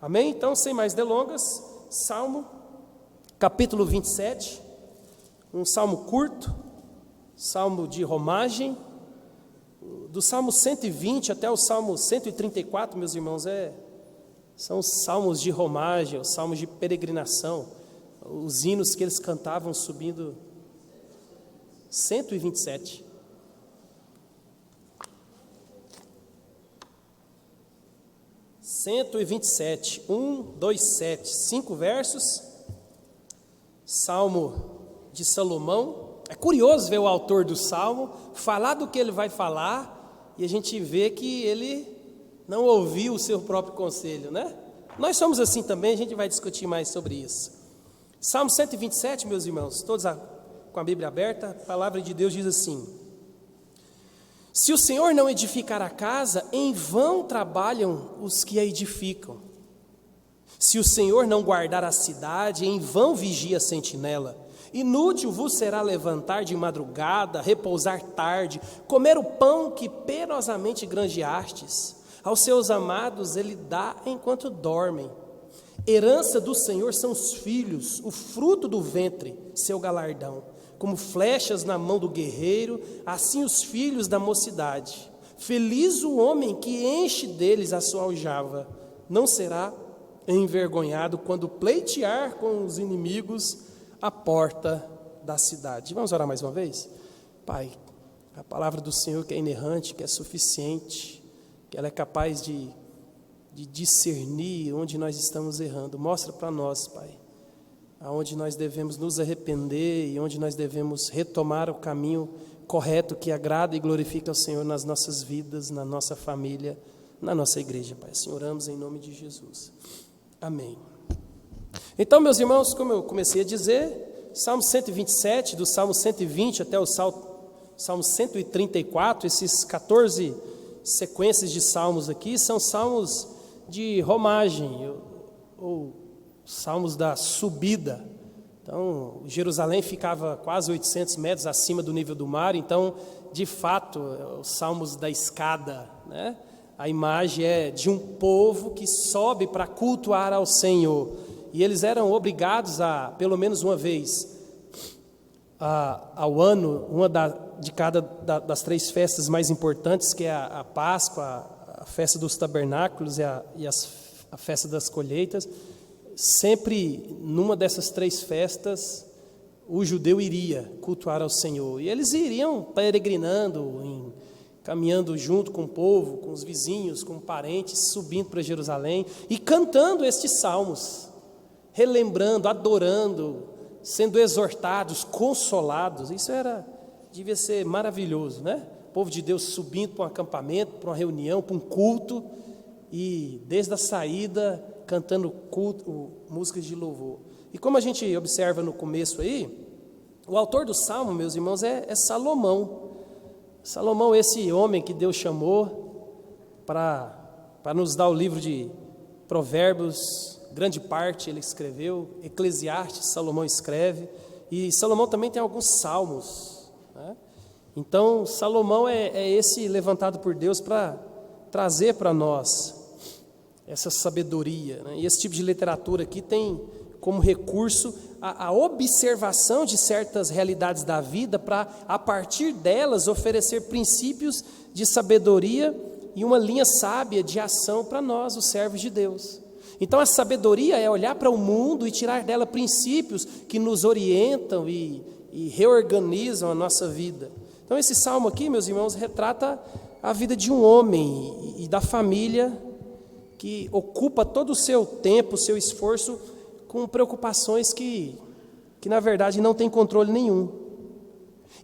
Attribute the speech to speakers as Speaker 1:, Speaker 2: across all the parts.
Speaker 1: Amém? Então, sem mais delongas, Salmo, capítulo 27, um salmo curto, salmo de romagem, do Salmo 120 até o Salmo 134, meus irmãos, são os salmos de romagem, os salmos de peregrinação, os hinos que eles cantavam subindo. 127. Cento e 27, 1, 2, 7, 5 versos, Salmo de Salomão. É curioso ver o autor do Salmo falar do que ele vai falar e a gente vê que ele não ouviu o seu próprio conselho, né? Nós somos assim também, a gente vai discutir mais sobre isso. Salmo 127, meus irmãos, todos com a Bíblia aberta, a palavra de Deus diz assim: se o Senhor não edificar a casa, em vão trabalham os que a edificam. Se o Senhor não guardar a cidade, em vão vigia a sentinela. Inútil vos será levantar de madrugada, repousar tarde, comer o pão que penosamente granjeastes. Aos seus amados ele dá enquanto dormem. Herança do Senhor são os filhos, o fruto do ventre, seu galardão. Como flechas na mão do guerreiro, assim os filhos da mocidade. Feliz o homem que enche deles a sua aljava, não será envergonhado quando pleitear com os inimigos à porta da cidade. Vamos orar mais uma vez? Pai, a palavra do Senhor que é inerrante, que é suficiente, que ela é capaz de discernir onde nós estamos errando. Mostra para nós, Pai, aonde nós devemos nos arrepender e onde nós devemos retomar o caminho correto que agrada e glorifica ao Senhor nas nossas vidas, na nossa família, na nossa igreja, Pai. Assim oramos em nome de Jesus. Amém. Então, meus irmãos, como eu comecei a dizer, Salmo 127, do Salmo 120 até o Salmo 134, esses 14 sequências de salmos aqui, são salmos de romagem, ou salmos da subida. Então, Jerusalém ficava quase 800 metros acima do nível do mar, então, de fato, os salmos da escada, né? A imagem é de um povo que sobe para cultuar ao Senhor, e eles eram obrigados a, pelo menos uma vez ao ano, uma de cada das 3 festas mais importantes, que é a Páscoa, a festa dos tabernáculos e a festa das colheitas. Sempre numa dessas 3 festas o judeu iria cultuar ao Senhor, e eles iriam peregrinando, caminhando junto com o povo, com os vizinhos, com parentes, subindo para Jerusalém e cantando estes salmos, relembrando, adorando, sendo exortados, consolados. Isso devia ser maravilhoso, né? O povo de Deus subindo para um acampamento, para uma reunião, para um culto, e desde a saída cantando culto, músicas de louvor. E como a gente observa no começo aí, o autor do Salmo, meus irmãos, é Salomão. Salomão, esse homem que Deus chamou para nos dar o livro de Provérbios, grande parte ele escreveu, Eclesiastes, Salomão escreve, e Salomão também tem alguns salmos, né? Então, Salomão é esse levantado por Deus para trazer para nós essa sabedoria, né? E esse tipo de literatura aqui tem como recurso a observação de certas realidades da vida para, a partir delas, oferecer princípios de sabedoria e uma linha sábia de ação para nós, os servos de Deus. Então, a sabedoria é olhar para o mundo e tirar dela princípios que nos orientam e reorganizam a nossa vida. Então, esse salmo aqui, meus irmãos, retrata a vida de um homem e da família que ocupa todo o seu tempo, o seu esforço com preocupações que na verdade não tem controle nenhum.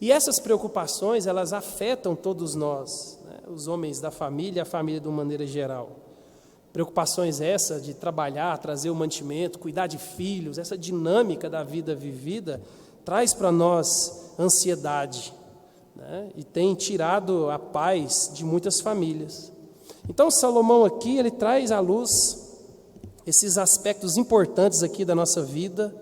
Speaker 1: E essas preocupações, elas afetam todos nós, né? Os homens da família, a família de uma maneira geral. Preocupações essa de trabalhar, trazer o mantimento, cuidar de filhos, essa dinâmica da vida vivida traz para nós ansiedade, né? E tem tirado a paz de muitas famílias. Então, Salomão aqui, ele traz à luz esses aspectos importantes aqui da nossa vida,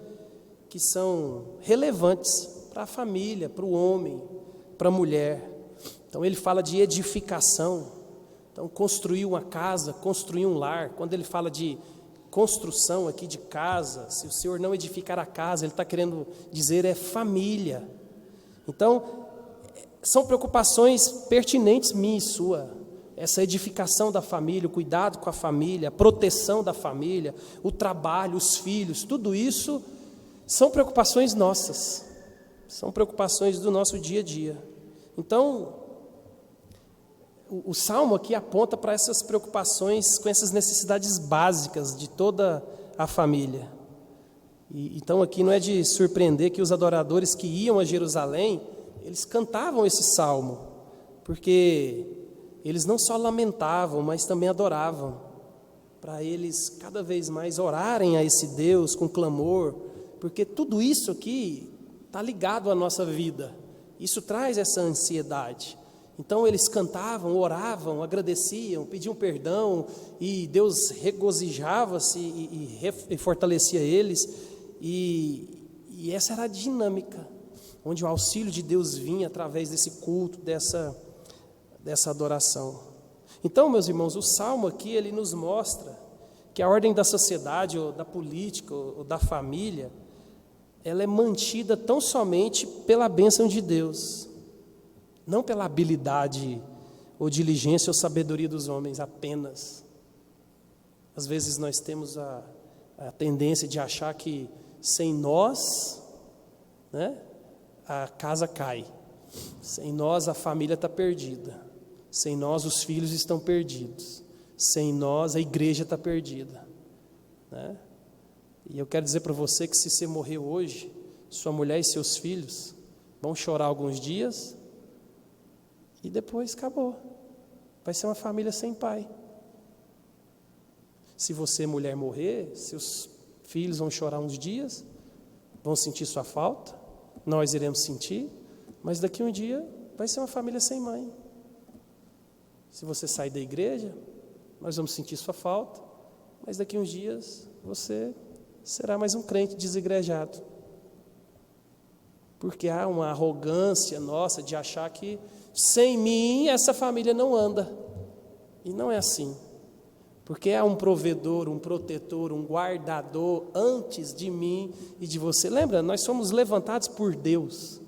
Speaker 1: que são relevantes para a família, para o homem, para a mulher. Então, ele fala de edificação. Então, construir uma casa, construir um lar. Quando ele fala de construção aqui de casa, se o Senhor não edificar a casa, Ele está querendo dizer é família. Então, são preocupações pertinentes minha e sua. Essa edificação da família, o cuidado com a família, a proteção da família, o trabalho, os filhos, tudo isso são preocupações nossas, são preocupações do nosso dia a dia. Então, o Salmo aqui aponta para essas preocupações com essas necessidades básicas de toda a família. Então aqui não é de surpreender que os adoradores que iam a Jerusalém, eles cantavam esse Salmo, porque eles não só lamentavam, mas também adoravam, para eles cada vez mais orarem a esse Deus com clamor, porque tudo isso aqui está ligado à nossa vida, isso traz essa ansiedade. Então eles cantavam, oravam, agradeciam, pediam perdão, e Deus regozijava-se e fortalecia eles, e essa era a dinâmica, onde o auxílio de Deus vinha através desse culto, dessa adoração. Então, meus irmãos, o Salmo aqui, ele nos mostra que a ordem da sociedade, ou da política, ou da família, ela é mantida tão somente pela bênção de Deus, não pela habilidade, ou diligência, ou sabedoria dos homens apenas. Às vezes nós temos a tendência de achar que sem nós, né, a casa cai, sem nós a família está perdida, sem nós os filhos estão perdidos, sem nós a igreja está perdida, né? E eu quero dizer para você que se você morrer hoje, sua mulher e seus filhos vão chorar alguns dias e depois acabou, vai ser uma família sem pai. Se você, mulher, morrer, seus filhos vão chorar uns dias, vão sentir sua falta, nós iremos sentir, mas daqui um dia vai ser uma família sem mãe. Se você sair da igreja, nós vamos sentir sua falta, mas daqui uns dias você será mais um crente desigrejado. Porque há uma arrogância nossa de achar que sem mim essa família não anda. E não é assim. Porque há um provedor, um protetor, um guardador antes de mim e de você. Lembra, nós somos levantados por Deus,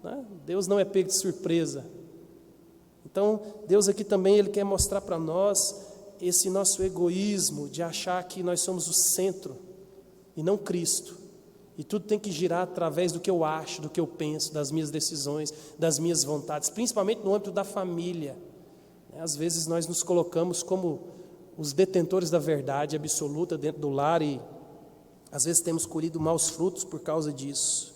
Speaker 1: né? Deus não é pego de surpresa. Então, Deus aqui também, Ele quer mostrar para nós esse nosso egoísmo de achar que nós somos o centro e não Cristo. E tudo tem que girar através do que eu acho, do que eu penso, das minhas decisões, das minhas vontades, principalmente no âmbito da família. Às vezes nós nos colocamos como os detentores da verdade absoluta dentro do lar e às vezes temos colhido maus frutos por causa disso.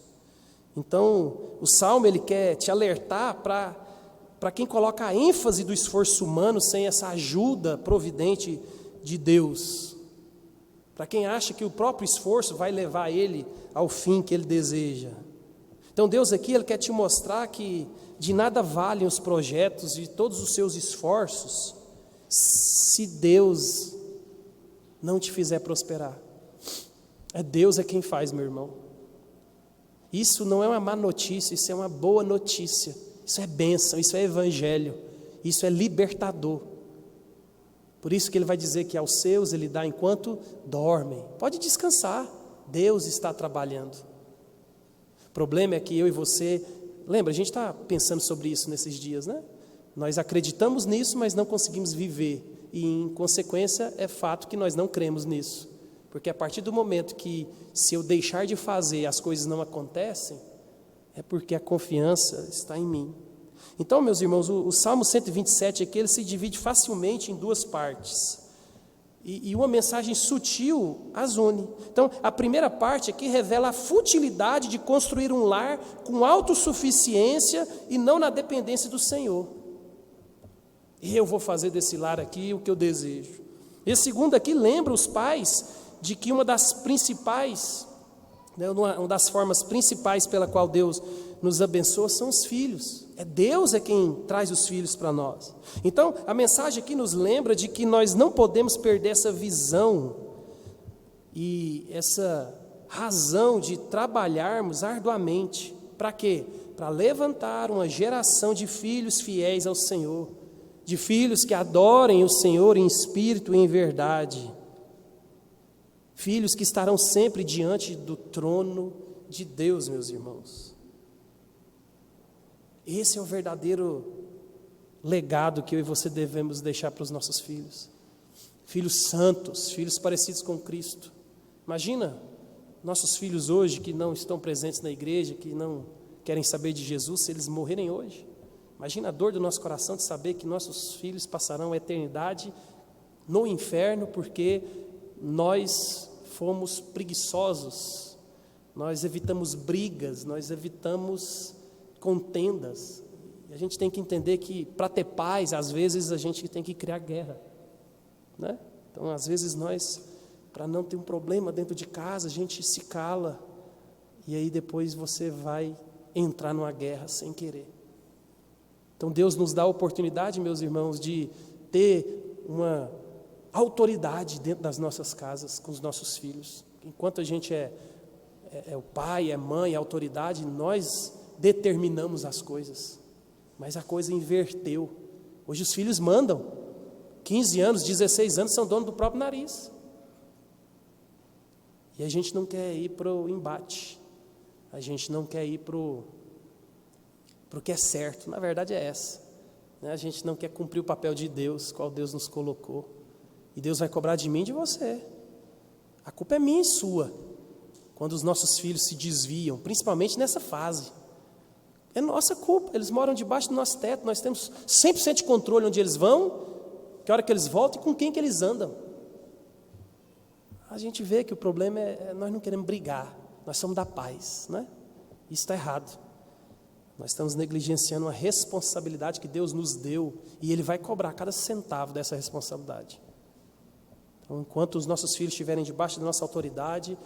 Speaker 1: Então, o Salmo, ele quer te alertar para quem coloca a ênfase do esforço humano sem essa ajuda providente de Deus. Para quem acha que o próprio esforço vai levar ele ao fim que ele deseja. Então Deus aqui, Ele quer te mostrar que de nada valem os projetos e todos os seus esforços se Deus não te fizer prosperar. Deus é quem faz, meu irmão. Isso não é uma má notícia, isso é uma boa notícia. Isso é bênção, isso é evangelho, isso é libertador. Por isso que Ele vai dizer que aos seus Ele dá enquanto dormem. Pode descansar, Deus está trabalhando. O problema é que eu e você, lembra, a gente está pensando sobre isso nesses dias, né? Nós acreditamos nisso, mas não conseguimos viver. E em consequência é fato que nós não cremos nisso. Porque a partir do momento que se eu deixar de fazer as coisas não acontecem, é porque a confiança está em mim. Então, meus irmãos, o Salmo 127 aqui, ele se divide facilmente em duas partes. E uma mensagem sutil as une. Então, a primeira parte aqui revela a futilidade de construir um lar com autossuficiência e não na dependência do Senhor. Eu vou fazer desse lar aqui o que eu desejo. E a segunda aqui lembra os pais de que uma das principais, uma das formas principais pela qual Deus nos abençoa são os filhos. Deus é quem traz os filhos para nós. Então, a mensagem aqui nos lembra de que nós não podemos perder essa visão e essa razão de trabalharmos arduamente. Para quê? Para levantar uma geração de filhos fiéis ao Senhor, de filhos que adorem o Senhor em espírito e em verdade. filhos que estarão sempre diante do trono de Deus, meus irmãos. Esse é o verdadeiro legado que eu e você devemos deixar para os nossos filhos. Filhos santos, filhos parecidos com Cristo. Imagina nossos filhos hoje que não estão presentes na igreja, que não querem saber de Jesus, se eles morrerem hoje. Imagina a dor do nosso coração de saber que nossos filhos passarão a eternidade no inferno porque nós fomos preguiçosos, nós evitamos brigas, nós evitamos contendas. E a gente tem que entender que para ter paz, às vezes a gente tem que criar guerra, né? Então, às vezes nós, para não ter um problema dentro de casa, a gente se cala e aí depois você vai entrar numa guerra sem querer. Então Deus nos dá a oportunidade, meus irmãos, de ter uma autoridade dentro das nossas casas, com os nossos filhos. Enquanto a gente é o pai, é mãe, é autoridade, nós determinamos as coisas. Mas a coisa inverteu. Hoje os filhos mandam. 15 anos, 16 anos, são donos do próprio nariz. E a gente não quer ir para o embate. A gente não quer ir para o que é certo. Na verdade é essa, né? A gente não quer cumprir o papel de Deus, qual Deus nos colocou. E Deus vai cobrar de mim e de você. A culpa é minha e sua. Quando os nossos filhos se desviam, principalmente nessa fase. É nossa culpa. Eles moram debaixo do nosso teto. Nós temos 100% de controle onde eles vão, que hora que eles voltam e com quem que eles andam. A gente vê que o problema é nós não queremos brigar. Nós somos da paz, né? Isso está errado. Nós estamos negligenciando uma responsabilidade que Deus nos deu e Ele vai cobrar cada centavo dessa responsabilidade. Então, enquanto os nossos filhos estiverem debaixo da nossa autoridade,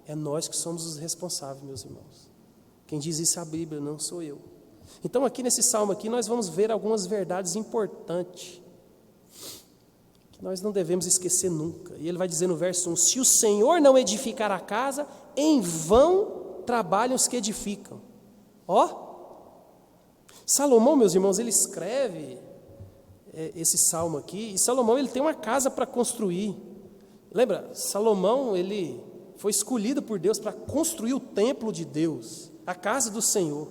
Speaker 1: é nós que somos os responsáveis, meus irmãos. Quem diz isso é a Bíblia, não sou eu. Então, aqui nesse salmo aqui, nós vamos ver algumas verdades importantes que nós não devemos esquecer nunca. E ele vai dizer no verso 1, se o Senhor não edificar a casa, em vão trabalham os que edificam. Ó, Salomão, meus irmãos, ele escreve esse salmo aqui, e Salomão ele tem uma casa para construir. Lembra, Salomão ele foi escolhido por Deus para construir o templo de Deus, a casa do Senhor.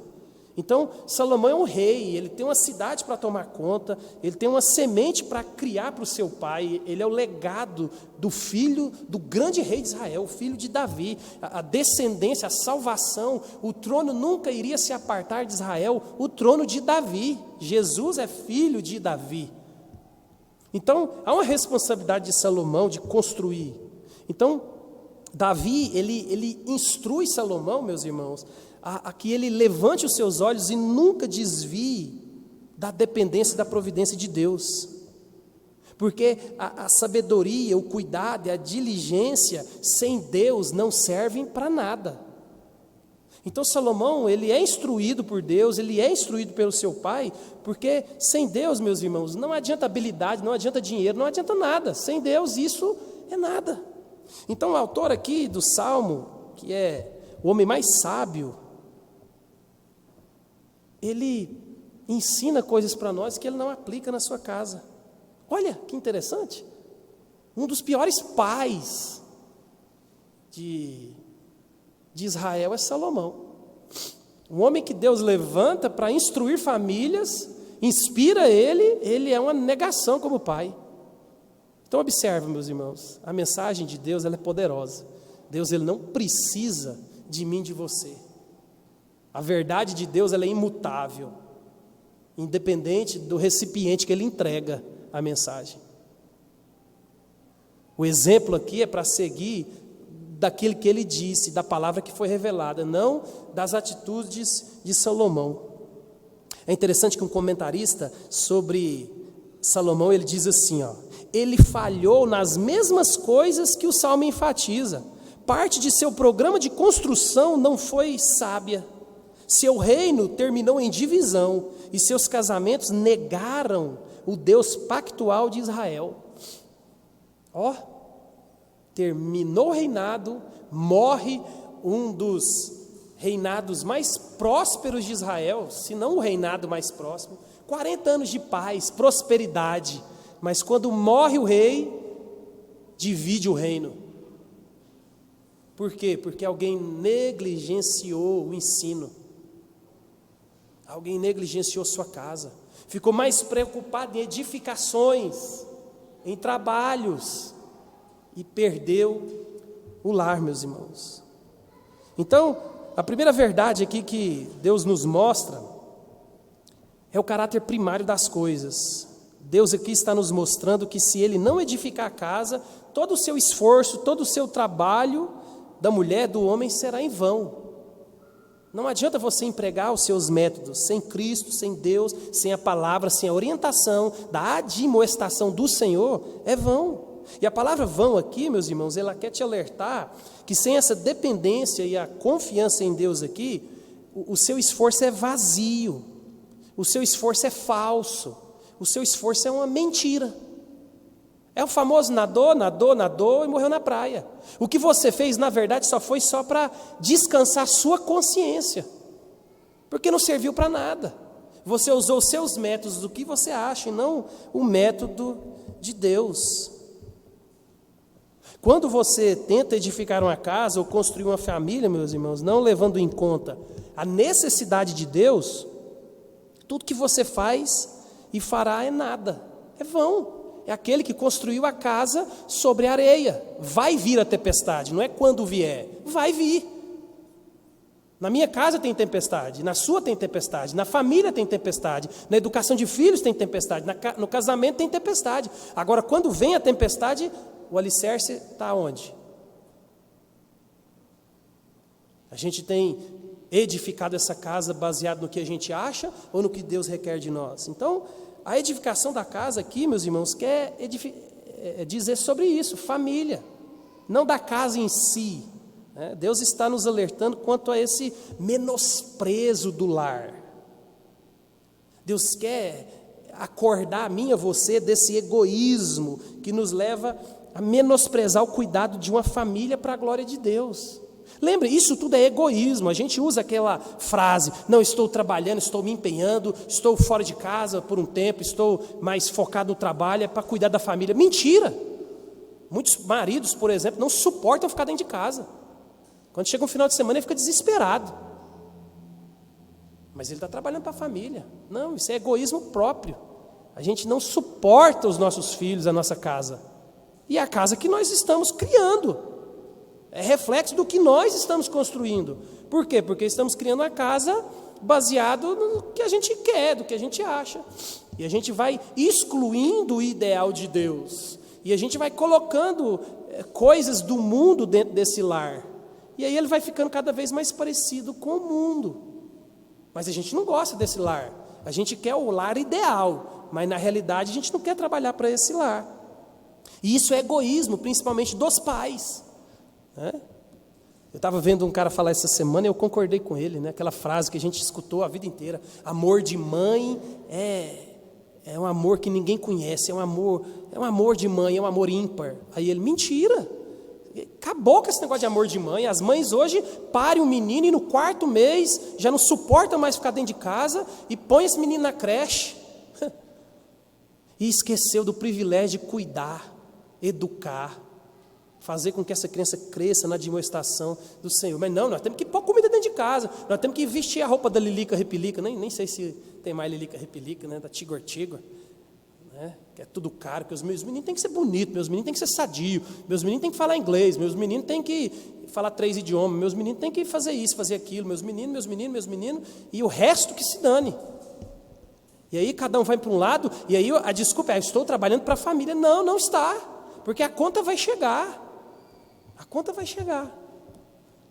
Speaker 1: Então, Salomão é um rei, ele tem uma cidade para tomar conta, ele tem uma semente para criar para o seu pai, ele é o legado do filho do grande rei de Israel, o filho de Davi, a descendência, a salvação, o trono nunca iria se apartar de Israel, o trono de Davi. Jesus é filho de Davi. Então, há uma responsabilidade de Salomão de construir. Então, Davi, ele instrui Salomão, meus irmãos, a que ele levante os seus olhos e nunca desvie da dependência e da providência de Deus. Porque a sabedoria, o cuidado e a diligência sem Deus não servem para nada. Então Salomão, ele é instruído por Deus, ele é instruído pelo seu pai, porque sem Deus, meus irmãos, não adianta habilidade, não adianta dinheiro, não adianta nada. Sem Deus isso é nada. Então o autor aqui do Salmo, que é o homem mais sábio, ele ensina coisas para nós que ele não aplica na sua casa. Olha que interessante. Um dos piores pais de Israel é Salomão. Um homem que Deus levanta para instruir famílias, inspira ele é uma negação como pai. Então observe, meus irmãos, a mensagem de Deus ela é poderosa. Deus ele não precisa de mim, de você. A verdade de Deus ela é imutável, independente do recipiente que ele entrega a mensagem. O exemplo aqui é para seguir daquilo que ele disse, da palavra que foi revelada, não das atitudes de Salomão. É interessante que um comentarista sobre Salomão, ele diz assim, ó, ele falhou nas mesmas coisas que o Salmo enfatiza. Parte de seu programa de construção não foi sábia. Seu reino terminou em divisão e seus casamentos negaram o Deus pactual de Israel. Ó, terminou o reinado, morre um dos reinados mais prósperos de Israel, se não o reinado mais próximo, 40 anos de paz, prosperidade, mas quando morre o rei, divide o reino. Por quê? Porque alguém negligenciou o ensino. Alguém negligenciou sua casa. Ficou mais preocupado em edificações, em trabalhos, e perdeu o lar, meus irmãos. Então, a primeira verdade aqui que Deus nos mostra é o caráter primário das coisas. Deus aqui está nos mostrando que se Ele não edificar a casa, todo o seu esforço, todo o seu trabalho da mulher, do homem, será em vão. Não adianta você empregar os seus métodos sem Cristo, sem Deus, sem a palavra, sem a orientação da admoestação do Senhor, é vão. E a palavra vão aqui, meus irmãos, ela quer te alertar que sem essa dependência e a confiança em Deus aqui, o seu esforço é vazio, o seu esforço é falso, o seu esforço é uma mentira. É o famoso nadou e morreu na praia. O que você fez, na verdade, foi só para descansar sua consciência, porque não serviu para nada. Você usou os seus métodos do que você acha e não o método de Deus. Quando você tenta edificar uma casa ou construir uma família, meus irmãos, não levando em conta a necessidade de Deus, tudo que você faz e fará é nada, é vão. É aquele que construiu a casa sobre a areia. Vai vir a tempestade, não é quando vier, vai vir. Na minha casa tem tempestade, na sua tem tempestade, na família tem tempestade, na educação de filhos tem tempestade, no casamento tem tempestade. Agora, quando vem a tempestade, o alicerce está onde? A gente tem edificado essa casa baseado no que a gente acha ou no que Deus requer de nós? Então, a edificação da casa aqui, meus irmãos, quer dizer sobre isso, família, não da casa em si. Né? Deus está nos alertando quanto a esse menosprezo do lar. Deus quer acordar a mim e a você desse egoísmo que nos leva a menosprezar o cuidado de uma família para a glória de Deus. Lembre, isso tudo é egoísmo. A gente usa aquela frase: não, estou trabalhando, estou me empenhando, estou fora de casa por um tempo, estou mais focado no trabalho, é para cuidar da família. Mentira! Muitos maridos, por exemplo, não suportam ficar dentro de casa. Quando chega um final de semana, ele fica desesperado. Mas ele está trabalhando para a família. Não, isso é egoísmo próprio. A gente não suporta os nossos filhos, a nossa casa. E a casa que nós estamos criando é reflexo do que nós estamos construindo. Por quê? Porque estamos criando uma casa baseado no que a gente quer, do que a gente acha. E a gente vai excluindo o ideal de Deus. E a gente vai colocando coisas do mundo dentro desse lar. E aí ele vai ficando cada vez mais parecido com o mundo. Mas a gente não gosta desse lar. A gente quer o lar ideal, mas na realidade a gente não quer trabalhar para esse lar. E isso é egoísmo, principalmente dos pais. Eu estava vendo um cara falar essa semana e eu concordei com ele, né? Aquela frase que a gente escutou a vida inteira: amor de mãe é um amor que ninguém conhece, é um amor de mãe, é um amor ímpar. Aí ele: mentira, acabou com esse negócio de amor de mãe. As mães hoje parem um menino e no 4º mês já não suportam mais ficar dentro de casa e põe esse menino na creche. E esqueceu do privilégio de cuidar, educar, fazer com que essa criança cresça na admoestação do Senhor. Mas não, nós temos que pôr comida dentro de casa, nós temos que vestir a roupa da Lilica Repelica, nem sei se tem mais Lilica Repelica, né? Da Tigor, né? Que é tudo caro, que os meus meninos têm que ser bonitos, meus meninos têm que ser sadios, meus meninos têm que falar inglês, meus meninos têm que falar 3 idiomas, meus meninos têm que fazer isso, fazer aquilo, meus meninos, e o resto que se dane. E aí cada um vai para um lado, e aí a desculpa é: estou trabalhando para a família. Não, não está, porque a conta vai chegar. A conta vai chegar.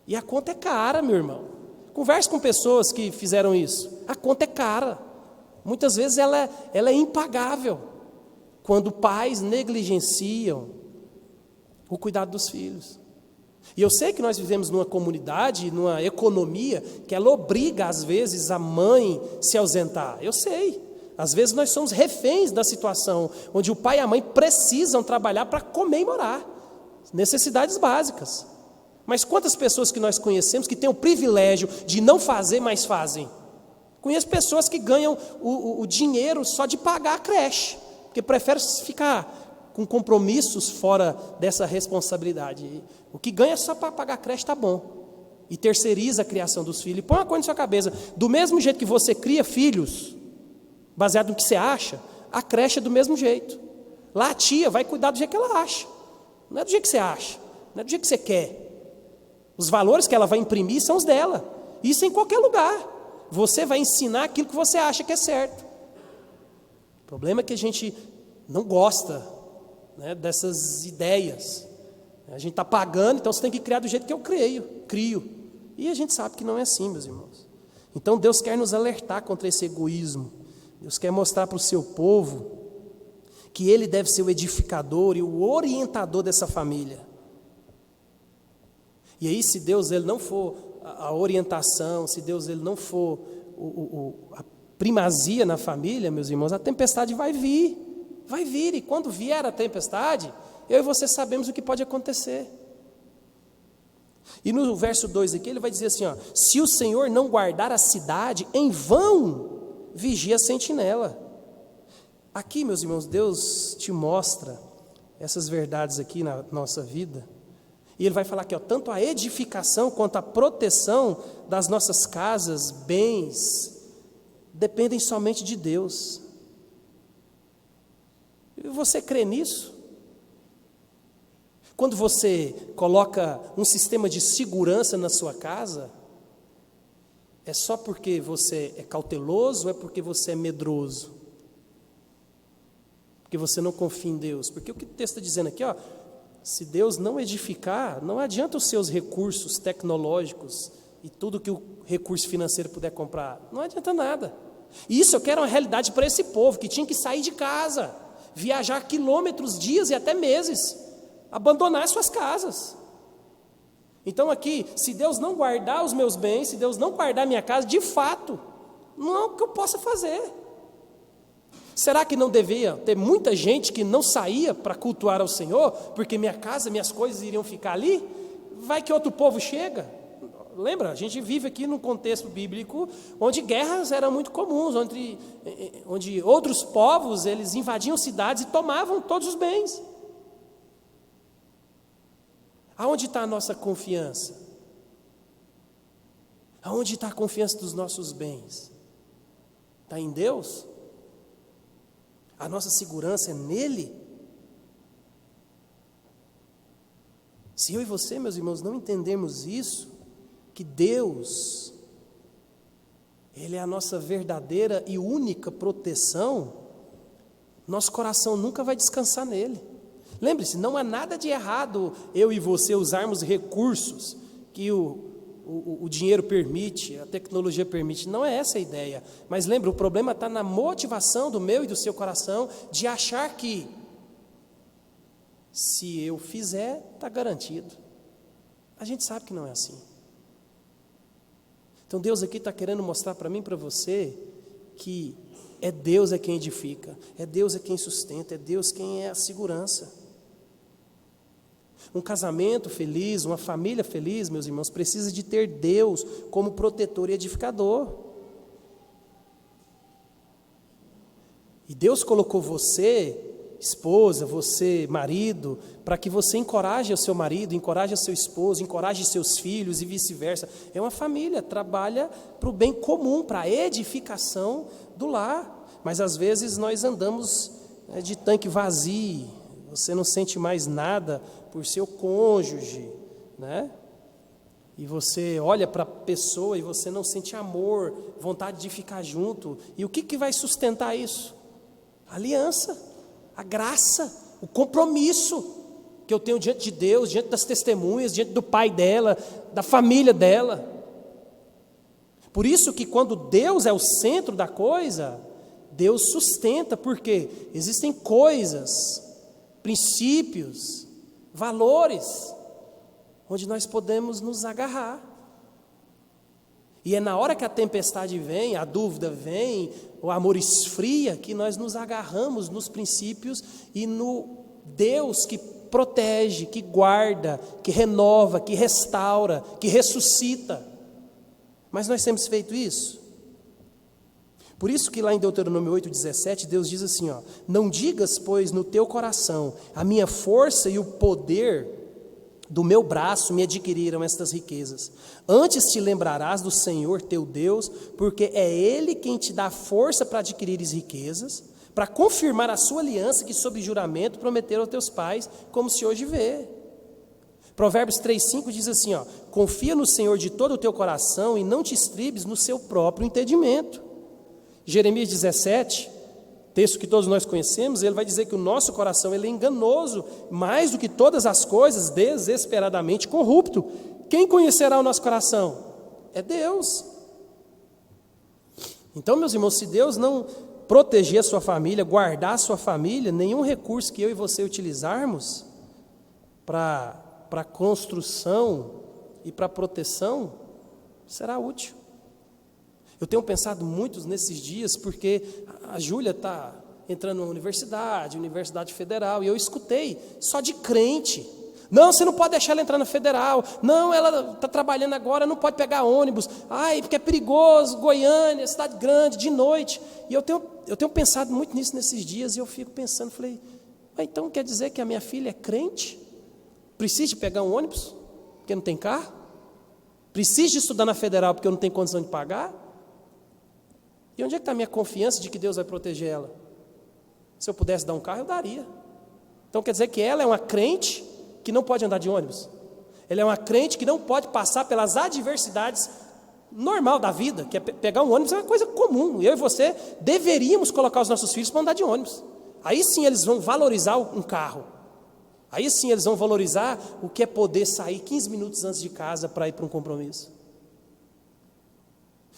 Speaker 1: E a conta é cara, meu irmão. Converse com pessoas que fizeram isso. A conta é cara. Muitas vezes ela é impagável. Quando pais negligenciam o cuidado dos filhos. E eu sei que nós vivemos numa comunidade, numa economia, que ela obriga, às vezes, a mãe se ausentar. Eu sei. Às vezes nós somos reféns da situação, onde o pai e a mãe precisam trabalhar para comer e morar. Necessidades básicas. Mas quantas pessoas que nós conhecemos que têm o privilégio de não fazer, mas fazem? Conheço pessoas que ganham o dinheiro só de pagar a creche, porque preferem ficar com compromissos fora dessa responsabilidade. O que ganha só para pagar a creche está bom. E terceiriza a criação dos filhos. E põe uma coisa na sua cabeça: do mesmo jeito que você cria filhos, baseado no que você acha, a creche é do mesmo jeito. Lá a tia vai cuidar do jeito que ela acha. Não é do jeito que você acha, não é do jeito que você quer. Os valores que ela vai imprimir são os dela. Isso em qualquer lugar. Você vai ensinar aquilo que você acha que é certo. O problema é que a gente não gosta, né, dessas ideias. A gente está pagando, então você tem que criar do jeito que eu crio. E a gente sabe que não é assim, meus irmãos. Então Deus quer nos alertar contra esse egoísmo. Deus quer mostrar para o seu povo que Ele deve ser o edificador e o orientador dessa família. E aí, se Deus ele não for a orientação, se Deus ele não for a primazia na família, meus irmãos, a tempestade vai vir, e quando vier a tempestade, eu e você sabemos o que pode acontecer. E no verso 2 aqui, ele vai dizer assim, ó: se o Senhor não guardar a cidade, em vão vigia a sentinela. Aqui, meus irmãos, Deus te mostra essas verdades aqui na nossa vida. E Ele vai falar aqui, ó, tanto a edificação quanto a proteção das nossas casas, bens, dependem somente de Deus. E você crê nisso? Quando você coloca um sistema de segurança na sua casa, é só porque você é cauteloso ou é porque você é medroso? Porque você não confia em Deus? Porque o que o texto está dizendo aqui, ó, se Deus não edificar, não adianta os seus recursos tecnológicos e tudo que o recurso financeiro puder comprar, não adianta nada. E isso eu quero uma realidade para esse povo, que tinha que sair de casa, viajar quilômetros, dias e até meses, abandonar suas casas. Então aqui, se Deus não guardar os meus bens, se Deus não guardar a minha casa, de fato, não é o que eu possa fazer. Será que não devia ter muita gente que não saía para cultuar ao Senhor, porque minha casa, minhas coisas iriam ficar ali? Vai que outro povo chega. Lembra, a gente vive aqui num contexto bíblico onde guerras eram muito comuns, onde outros povos eles invadiam cidades e tomavam todos os bens. Aonde está a nossa confiança? Aonde está a confiança dos nossos bens? Está em Deus? A nossa segurança é nele? Se eu e você, meus irmãos, não entendermos isso, que Deus, Ele é a nossa verdadeira e única proteção, nosso coração nunca vai descansar nele. Lembre-se, não há nada de errado eu e você usarmos recursos que o dinheiro permite, a tecnologia permite, não é essa a ideia. Mas lembre, o problema está na motivação do meu e do seu coração de achar que se eu fizer, está garantido. A gente sabe que não é assim. Então Deus aqui está querendo mostrar para mim e para você que é Deus quem edifica, é Deus quem sustenta, é Deus quem é a segurança. Um casamento feliz, uma família feliz, meus irmãos, precisa de ter Deus como protetor e edificador. E Deus colocou você, esposa, você, marido, para que você encoraje o seu marido, encoraje o seu esposo, encoraje seus filhos e vice-versa. É uma família, trabalha para o bem comum, para a edificação do lar. Mas às vezes nós andamos de tanque vazio, você não sente mais nada por seu cônjuge, né? E você olha para a pessoa e você não sente amor, vontade de ficar junto. E o que vai sustentar isso? A aliança, a graça, o compromisso que eu tenho diante de Deus, diante das testemunhas, diante do pai dela, da família dela. Por isso que quando Deus é o centro da coisa, Deus sustenta, porque existem coisas, princípios, valores, onde nós podemos nos agarrar. E é na hora que a tempestade vem, a dúvida vem, o amor esfria, que nós nos agarramos nos princípios e no Deus que protege, que guarda, que renova, que restaura, que ressuscita. Mas nós temos feito isso? Por isso que lá em Deuteronômio 8,17, Deus diz assim, ó, não digas, pois, no teu coração, a minha força e o poder do meu braço me adquiriram estas riquezas. Antes te lembrarás do Senhor teu Deus, porque é Ele quem te dá força para adquirires riquezas, para confirmar a sua aliança que sob juramento prometeram aos teus pais, como se hoje vê. Provérbios 3,5 diz assim, ó, confia no Senhor de todo o teu coração e não te estribes no seu próprio entendimento. Jeremias 17, texto que todos nós conhecemos, ele vai dizer que o nosso coração ele é enganoso, mais do que todas as coisas, desesperadamente corrupto. Quem conhecerá o nosso coração? É Deus. Então, meus irmãos, se Deus não proteger a sua família, guardar a sua família, nenhum recurso que eu e você utilizarmos para construção e para proteção será útil. Eu tenho pensado muito nesses dias, porque a Júlia está entrando na Universidade Federal, e eu escutei só de crente. Não, você não pode deixar ela entrar na Federal. Não, ela está trabalhando agora, não pode pegar ônibus. Ai, porque é perigoso, Goiânia, cidade grande, de noite. E eu tenho pensado muito nisso nesses dias, e eu fico pensando, falei, então quer dizer que a minha filha é crente? Precisa de pegar um ônibus, porque não tem carro? Precisa de estudar na Federal, porque eu não tenho condição de pagar? E onde é que está a minha confiança de que Deus vai proteger ela? Se eu pudesse dar um carro, eu daria. Então quer dizer que ela é uma crente que não pode andar de ônibus. Ela é uma crente que não pode passar pelas adversidades normal da vida, que é pegar um ônibus é uma coisa comum. Eu e você deveríamos colocar os nossos filhos para andar de ônibus. Aí sim eles vão valorizar um carro. Aí sim eles vão valorizar o que é poder sair 15 minutos antes de casa para ir para um compromisso.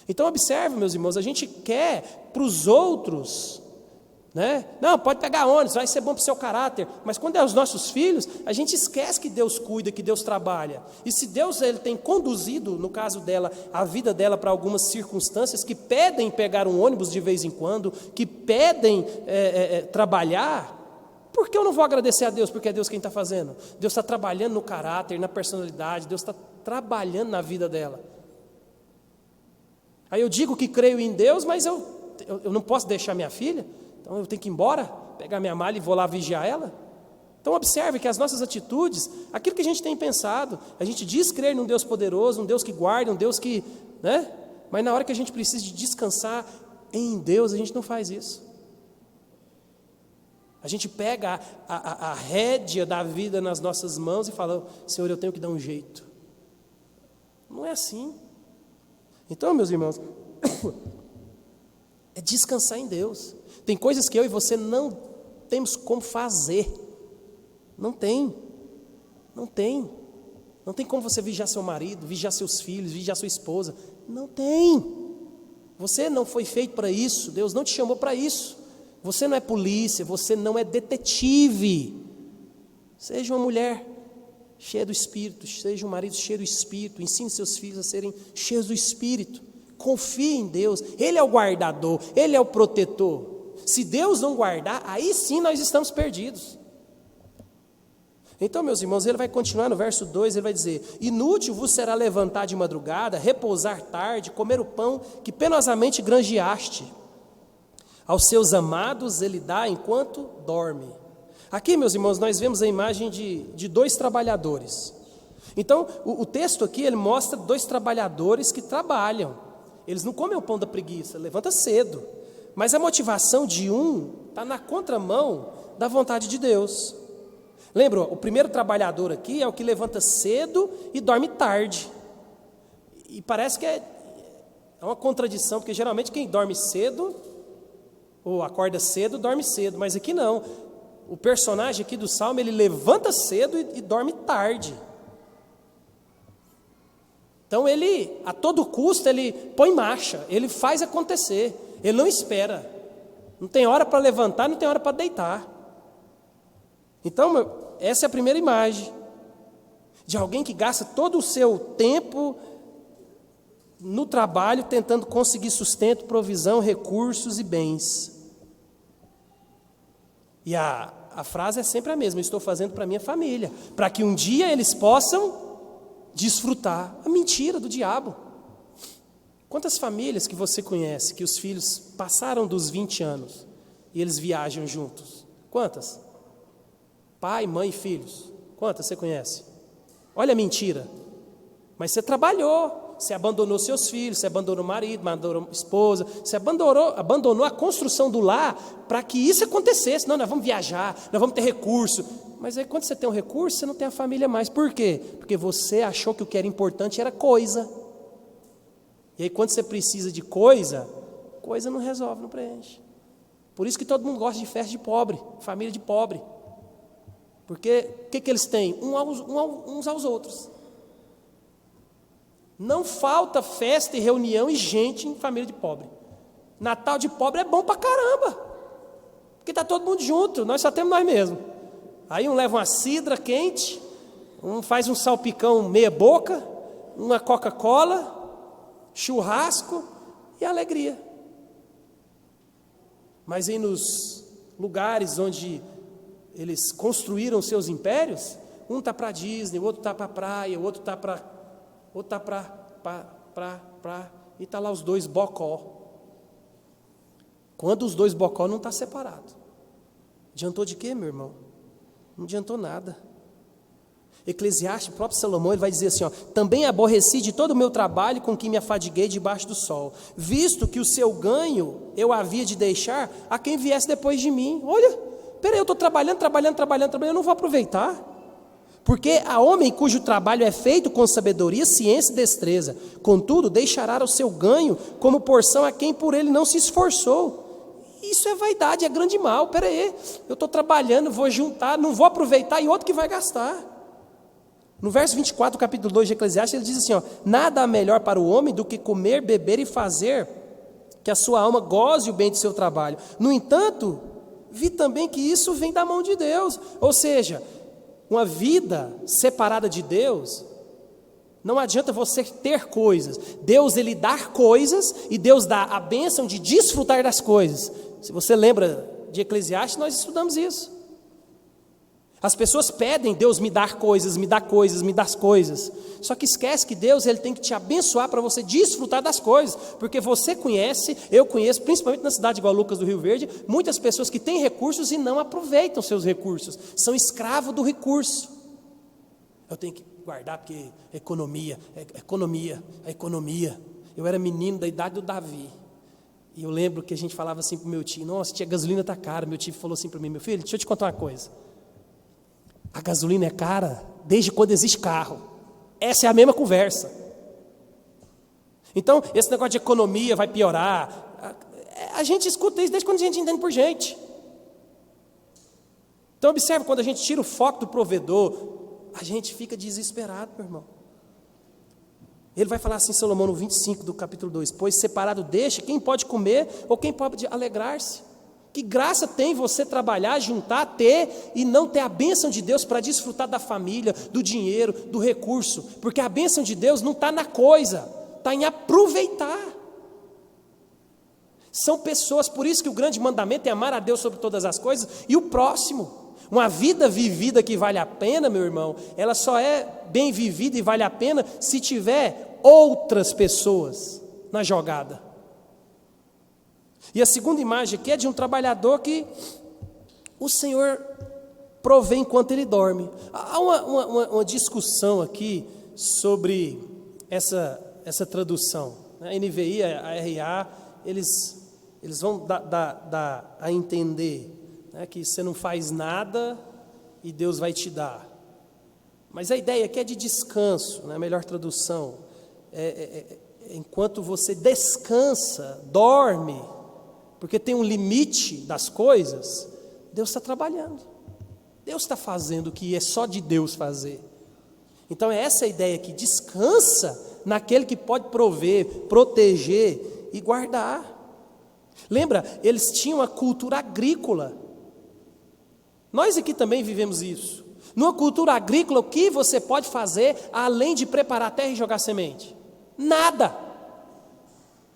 Speaker 1: Então observe, meus irmãos, a gente quer para os outros, né? Não, pode pegar ônibus, vai ser bom para o seu caráter, mas quando é os nossos filhos, a gente esquece que Deus cuida, que Deus trabalha. E se Deus ele tem conduzido, no caso dela, a vida dela para algumas circunstâncias que pedem pegar um ônibus de vez em quando, que pedem trabalhar, por que eu não vou agradecer a Deus? Porque é Deus quem está fazendo. Deus está trabalhando no caráter, na personalidade, Deus está trabalhando na vida dela. Aí eu digo que creio em Deus, mas eu não posso deixar minha filha, então eu tenho que ir embora, pegar minha mala e vou lá vigiar ela. Então observe que as nossas atitudes, aquilo que a gente tem pensado, a gente diz crer num Deus poderoso, um Deus que guarda, um Deus que, né? Mas na hora que a gente precisa de descansar em Deus, a gente não faz isso. A gente pega a rédea da vida nas nossas mãos e fala, Senhor, eu tenho que dar um jeito. Não é assim. Então, meus irmãos, é descansar em Deus. Tem coisas que eu e você não temos como fazer. Não tem. Não tem. Não tem como você vigiar seu marido, vigiar seus filhos, vigiar sua esposa. Não tem. Você não foi feito para isso. Deus não te chamou para isso. Você não é polícia, você não é detetive. Seja uma mulher cheia do Espírito, seja um marido cheio do Espírito, ensine seus filhos a serem cheios do Espírito, confie em Deus, Ele é o guardador, Ele é o protetor. Se Deus não guardar, aí sim nós estamos perdidos. Então, meus irmãos, ele vai continuar no verso 2, ele vai dizer, inútil vos será levantar de madrugada, repousar tarde, comer o pão que penosamente granjeaste. Aos seus amados ele dá enquanto dorme. Aqui, meus irmãos, nós vemos a imagem de dois trabalhadores. Então, o texto aqui, ele mostra dois trabalhadores que trabalham. Eles não comem o pão da preguiça, levanta cedo. Mas a motivação de um está na contramão da vontade de Deus. Lembra, o primeiro trabalhador aqui é o que levanta cedo e dorme tarde. E parece que é uma contradição, porque geralmente quem dorme cedo, ou acorda cedo, dorme cedo. Mas aqui não. O personagem aqui do Salmo, ele levanta cedo e dorme tarde. Então ele, a todo custo, ele põe em marcha, ele faz acontecer, ele não espera. Não tem hora para levantar, não tem hora para deitar. Então, essa é a primeira imagem de alguém que gasta todo o seu tempo no trabalho, tentando conseguir sustento, provisão, recursos e bens. E a frase é sempre a mesma, eu estou fazendo para a minha família, para que um dia eles possam desfrutar. A mentira do diabo. Quantas famílias que você conhece que os filhos passaram dos 20 anos e eles viajam juntos? Quantas? Pai, mãe e filhos. Quantas você conhece? Olha a mentira. Mas você trabalhou, você abandonou seus filhos, você abandonou o marido, abandonou a esposa, você abandonou a construção do lar para que isso acontecesse. Não, nós vamos viajar, nós vamos ter recurso. Mas aí quando você tem um recurso, você não tem a família mais. Por quê? Porque você achou que o que era importante era coisa. E aí quando você precisa de coisa não resolve, não preenche. Por isso que todo mundo gosta de festa de pobre, família de pobre. Porque o que eles têm? Uns aos outros. Não falta festa e reunião e gente em família de pobre. Natal de pobre é bom pra caramba. Porque está todo mundo junto, nós só temos nós mesmos. Aí um leva uma cidra quente, um faz um salpicão meia boca, uma Coca-Cola, churrasco e alegria. Mas aí nos lugares onde eles construíram seus impérios, um está para Disney, o outro está para a praia, o outro está e está lá os dois bocó. Quando os dois bocó não está separado. Adiantou de quê, meu irmão? Não adiantou nada. Eclesiastes, o próprio Salomão, ele vai dizer assim, também aborreci de todo o meu trabalho com que me afadiguei debaixo do sol, visto que o seu ganho eu havia de deixar a quem viesse depois de mim. Olha, peraí, eu estou trabalhando, eu não vou aproveitar. Porque há homem cujo trabalho é feito com sabedoria, ciência e destreza, contudo deixará o seu ganho como porção a quem por ele não se esforçou. Isso é vaidade, é grande mal. Peraí, eu estou trabalhando, vou juntar, não vou aproveitar e outro que vai gastar. No verso 24 do capítulo 2 de Eclesiastes, ele diz assim, nada há melhor para o homem do que comer, beber e fazer que a sua alma goze o bem do seu trabalho. No entanto, vi também que isso vem da mão de Deus. Ou seja, uma vida separada de Deus, não adianta você ter coisas. Deus, ele dá coisas e Deus dá a bênção de desfrutar das coisas. Se você lembra de Eclesiastes, nós estudamos isso. As pessoas pedem, Deus me dá coisas, me dá coisas, me dá coisas. Só que esquece que Deus, ele tem que te abençoar para você desfrutar das coisas. Porque você conhece, eu conheço, principalmente na cidade igual Lucas do Rio Verde, muitas pessoas que têm recursos e não aproveitam seus recursos. São escravos do recurso. Eu tenho que guardar porque economia. Eu era menino da idade do Davi. E eu lembro que a gente falava assim para o meu tio, nossa, tia, a gasolina está cara. Meu tio falou assim para mim, meu filho, deixa eu te contar uma coisa. A gasolina é cara desde quando existe carro. Essa é a mesma conversa. Então, esse negócio de economia vai piorar. A gente escuta isso desde quando a gente entende por gente. Então, observe, quando a gente tira o foco do provedor, a gente fica desesperado, meu irmão. Ele vai falar assim, Salomão, no 25 do capítulo 2, pois separado deixa quem pode comer ou quem pode alegrar-se. Que graça tem você trabalhar, juntar, ter e não ter a bênção de Deus para desfrutar da família, do dinheiro, do recurso. Porque a bênção de Deus não está na coisa, está em aproveitar. São pessoas, por isso que o grande mandamento é amar a Deus sobre todas as coisas e o próximo. Uma vida vivida que vale a pena, meu irmão, ela só é bem vivida e vale a pena se tiver outras pessoas na jogada. E a segunda imagem aqui é de um trabalhador que o Senhor provê enquanto ele dorme. Há uma discussão aqui sobre essa tradução. A NVI, a RA, eles vão dar a entender, né, que você não faz nada e Deus vai te dar. Mas a ideia aqui é de descanso, né, a melhor tradução. Enquanto você descansa, dorme, porque tem um limite das coisas, Deus está trabalhando. Deus está fazendo o que é só de Deus fazer. Então é essa a ideia aqui, descansa naquele que pode prover, proteger e guardar. Lembra, eles tinham a cultura agrícola. Nós aqui também vivemos isso. Numa cultura agrícola, o que você pode fazer além de preparar a terra e jogar semente? Nada.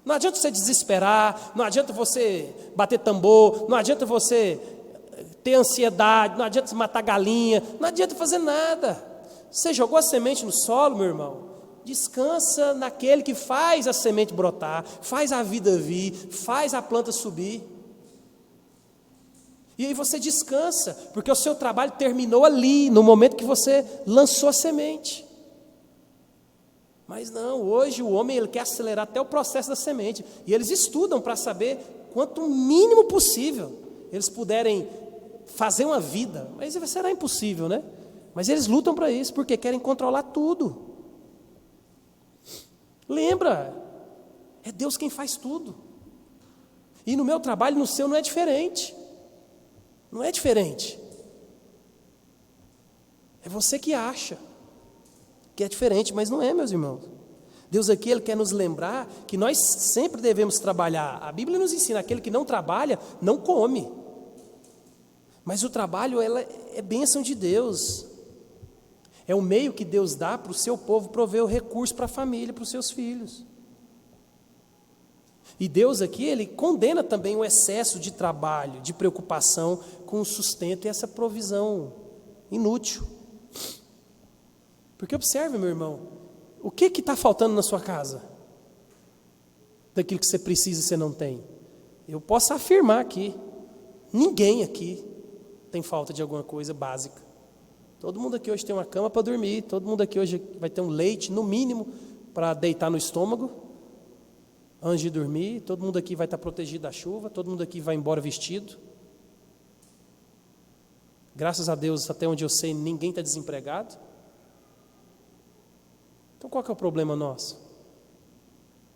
Speaker 1: Não adianta você desesperar, não adianta você bater tambor, não adianta você ter ansiedade, não adianta você matar galinha, não adianta fazer nada. Você jogou a semente no solo, meu irmão, Descansa naquele que faz a semente brotar, faz a vida vir, faz a planta subir. E aí você descansa, porque o seu trabalho terminou ali, no momento que você lançou a semente. Mas não, hoje o homem ele quer acelerar até o processo da semente. E eles estudam para saber quanto mínimo possível eles puderem fazer uma vida. Mas será impossível, né? Mas eles lutam para isso, porque querem controlar tudo. Lembra, é Deus quem faz tudo. E no meu trabalho, no seu, não é diferente. Não é diferente. É você que acha que é diferente, mas não é, meus irmãos. Deus aqui, Ele quer nos lembrar que nós sempre devemos trabalhar. A Bíblia nos ensina, aquele que não trabalha, não come. Mas o trabalho, ela é bênção de Deus. É o meio que Deus dá para o seu povo prover o recurso para a família, para os seus filhos. E Deus aqui, Ele condena também o excesso de trabalho, de preocupação com o sustento e essa provisão inútil. Porque observe, meu irmão, o que está faltando na sua casa? Daquilo que você precisa e você não tem. Eu posso afirmar aqui, ninguém aqui tem falta de alguma coisa básica. Todo mundo aqui hoje tem uma cama para dormir, todo mundo aqui hoje vai ter um leite, no mínimo, para deitar no estômago, antes de dormir, todo mundo aqui vai estar protegido da chuva, todo mundo aqui vai embora vestido. Graças a Deus, até onde eu sei, ninguém está desempregado. Então qual que é o problema nosso?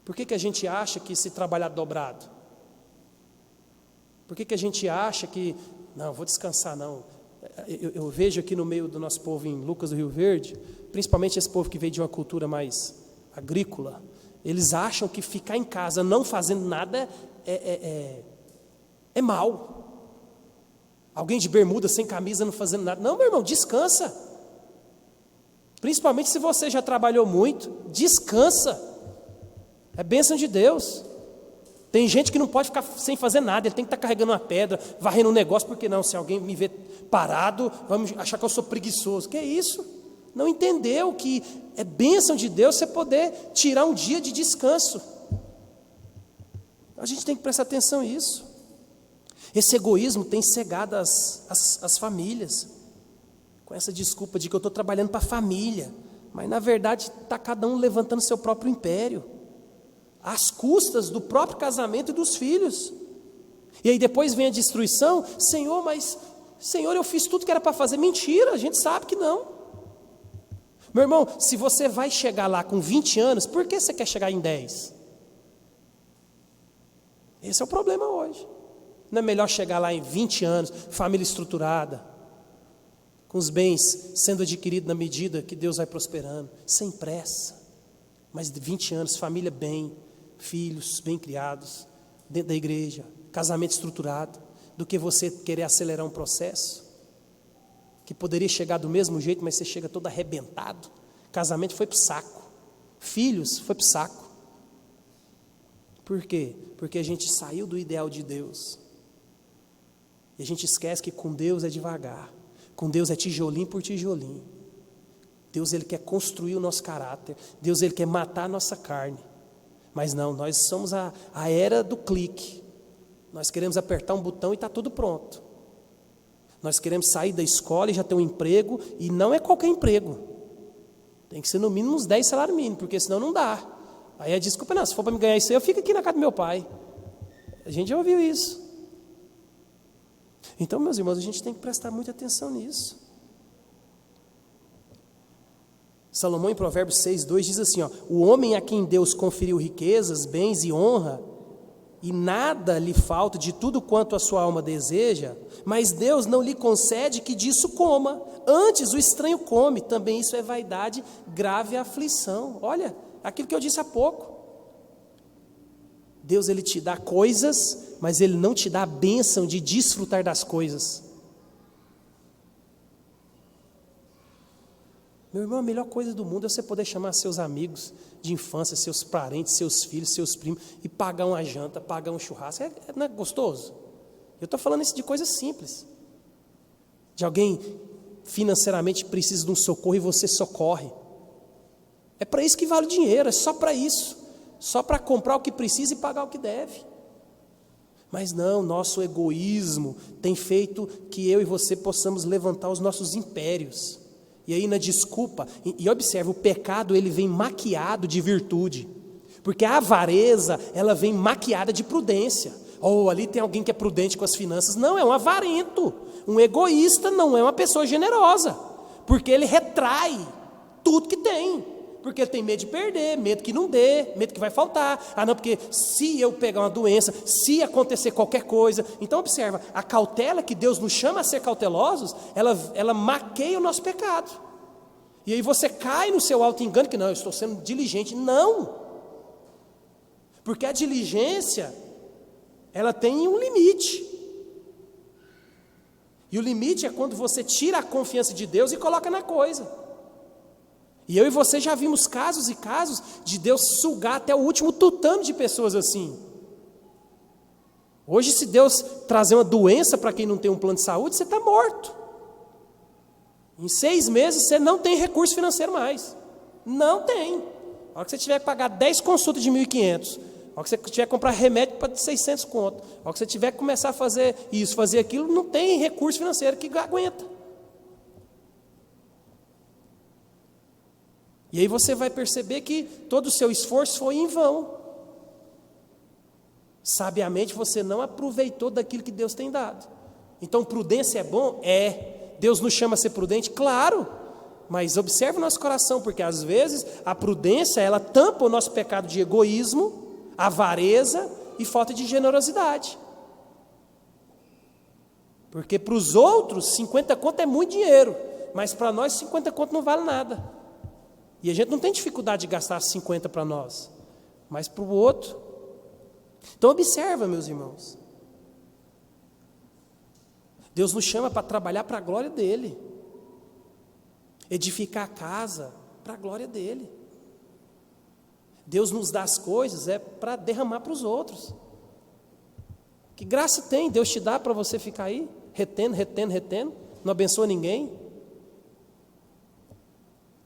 Speaker 1: Por que a gente acha que se trabalhar dobrado? Por que a gente acha que, não, vou descansar não. Eu vejo aqui no meio do nosso povo em Lucas do Rio Verde, principalmente esse povo que veio de uma cultura mais agrícola, eles acham que ficar em casa não fazendo nada é mal. Alguém de bermuda, sem camisa, não fazendo nada. Não, meu irmão, descansa. Principalmente se você já trabalhou muito, descansa. É bênção de Deus. Tem gente que não pode ficar sem fazer nada, ele tem que estar carregando uma pedra, varrendo um negócio, porque não, se alguém me ver parado, vamos achar que eu sou preguiçoso. Que é isso? Não entendeu que é bênção de Deus você poder tirar um dia de descanso. A gente tem que prestar atenção nisso. Esse egoísmo tem cegado as famílias, com essa desculpa de que eu estou trabalhando para a família, mas na verdade está cada um levantando seu próprio império, às custas do próprio casamento e dos filhos. E aí depois vem a destruição. Senhor, eu fiz tudo que era para fazer. Mentira, a gente sabe que não. Meu irmão, se você vai chegar lá com 20 anos, por que você quer chegar em 10? Esse é o problema hoje. Não é melhor chegar lá em 20 anos, família estruturada, com os bens sendo adquiridos na medida que Deus vai prosperando, sem pressa, mas de 20 anos, família bem, filhos bem criados, dentro da igreja, casamento estruturado, do que você querer acelerar um processo, que poderia chegar do mesmo jeito, mas você chega todo arrebentado. Casamento foi para o saco, filhos foi para o saco. Por quê? Porque a gente saiu do ideal de Deus, e a gente esquece que com Deus é devagar, com Deus é tijolinho por tijolinho. Deus ele quer construir o nosso caráter, Deus ele quer matar a nossa carne, mas não, nós somos a era do clique, nós queremos apertar um botão e está tudo pronto, nós queremos sair da escola e já ter um emprego, e não é qualquer emprego, tem que ser no mínimo uns 10 salários mínimos, porque senão não dá. Aí a desculpa, não, se for para me ganhar isso aí, eu fico aqui na casa do meu pai. A gente já ouviu isso. Então, meus irmãos, a gente tem que prestar muita atenção nisso. Salomão, em Provérbios 6:2, diz assim, o homem a quem Deus conferiu riquezas, bens e honra, e nada lhe falta de tudo quanto a sua alma deseja, mas Deus não lhe concede que disso coma, antes o estranho come, também isso é vaidade, grave aflição. Olha, aquilo que eu disse há pouco. Deus ele te dá coisas, mas ele não te dá a bênção de desfrutar das coisas. Meu irmão, a melhor coisa do mundo é você poder chamar seus amigos de infância, seus parentes, seus filhos, seus primos, e pagar uma janta, pagar um churrasco. Não é gostoso? Eu estou falando isso de coisas simples. De alguém financeiramente precisa de um socorro e você socorre. É para isso que vale o dinheiro, é só para isso. Só para comprar o que precisa e pagar o que deve. Mas não, nosso egoísmo tem feito que eu e você possamos levantar os nossos impérios. E aí na desculpa, e observe, o pecado ele vem maquiado de virtude. Porque a avareza, ela vem maquiada de prudência. Ou ali tem alguém que é prudente com as finanças. Não, é um avarento. Um egoísta não é uma pessoa generosa. Porque ele retrai tudo que tem. Porque ele tem medo de perder, medo que não dê, medo que vai faltar. Ah, não, porque se eu pegar uma doença, se acontecer qualquer coisa. Então, observa, a cautela que Deus nos chama a ser cautelosos, ela maqueia o nosso pecado. E aí você cai no seu auto-engano, que não, eu estou sendo diligente. Não! Porque a diligência, ela tem um limite. E o limite é quando você tira a confiança de Deus e coloca na coisa. E eu e você já vimos casos e casos de Deus sugar até o último tutano de pessoas assim. Hoje, se Deus trazer uma doença para quem não tem um plano de saúde, você está morto. Em 6 meses você não tem recurso financeiro mais. Não tem. A hora que você tiver que pagar 10 consultas de 1.500, a hora que você tiver que comprar remédio para 600 conto, a hora que você tiver que começar a fazer isso, fazer aquilo, não tem recurso financeiro que aguenta. E aí você vai perceber que todo o seu esforço foi em vão. Sabiamente você não aproveitou daquilo que Deus tem dado. Então prudência é bom? É. Deus nos chama a ser prudente? Claro. Mas observe o nosso coração, porque às vezes a prudência ela tampa o nosso pecado de egoísmo, avareza e falta de generosidade. Porque para os outros 50 conto é muito dinheiro, mas para nós 50 conto não vale nada. E a gente não tem dificuldade de gastar 50 para nós, mas para o outro. Então observa, meus irmãos. Deus nos chama para trabalhar para a glória dEle. Edificar a casa para a glória dEle. Deus nos dá as coisas para derramar para os outros. Que graça tem Deus te dá para você ficar aí, retendo, não abençoa ninguém?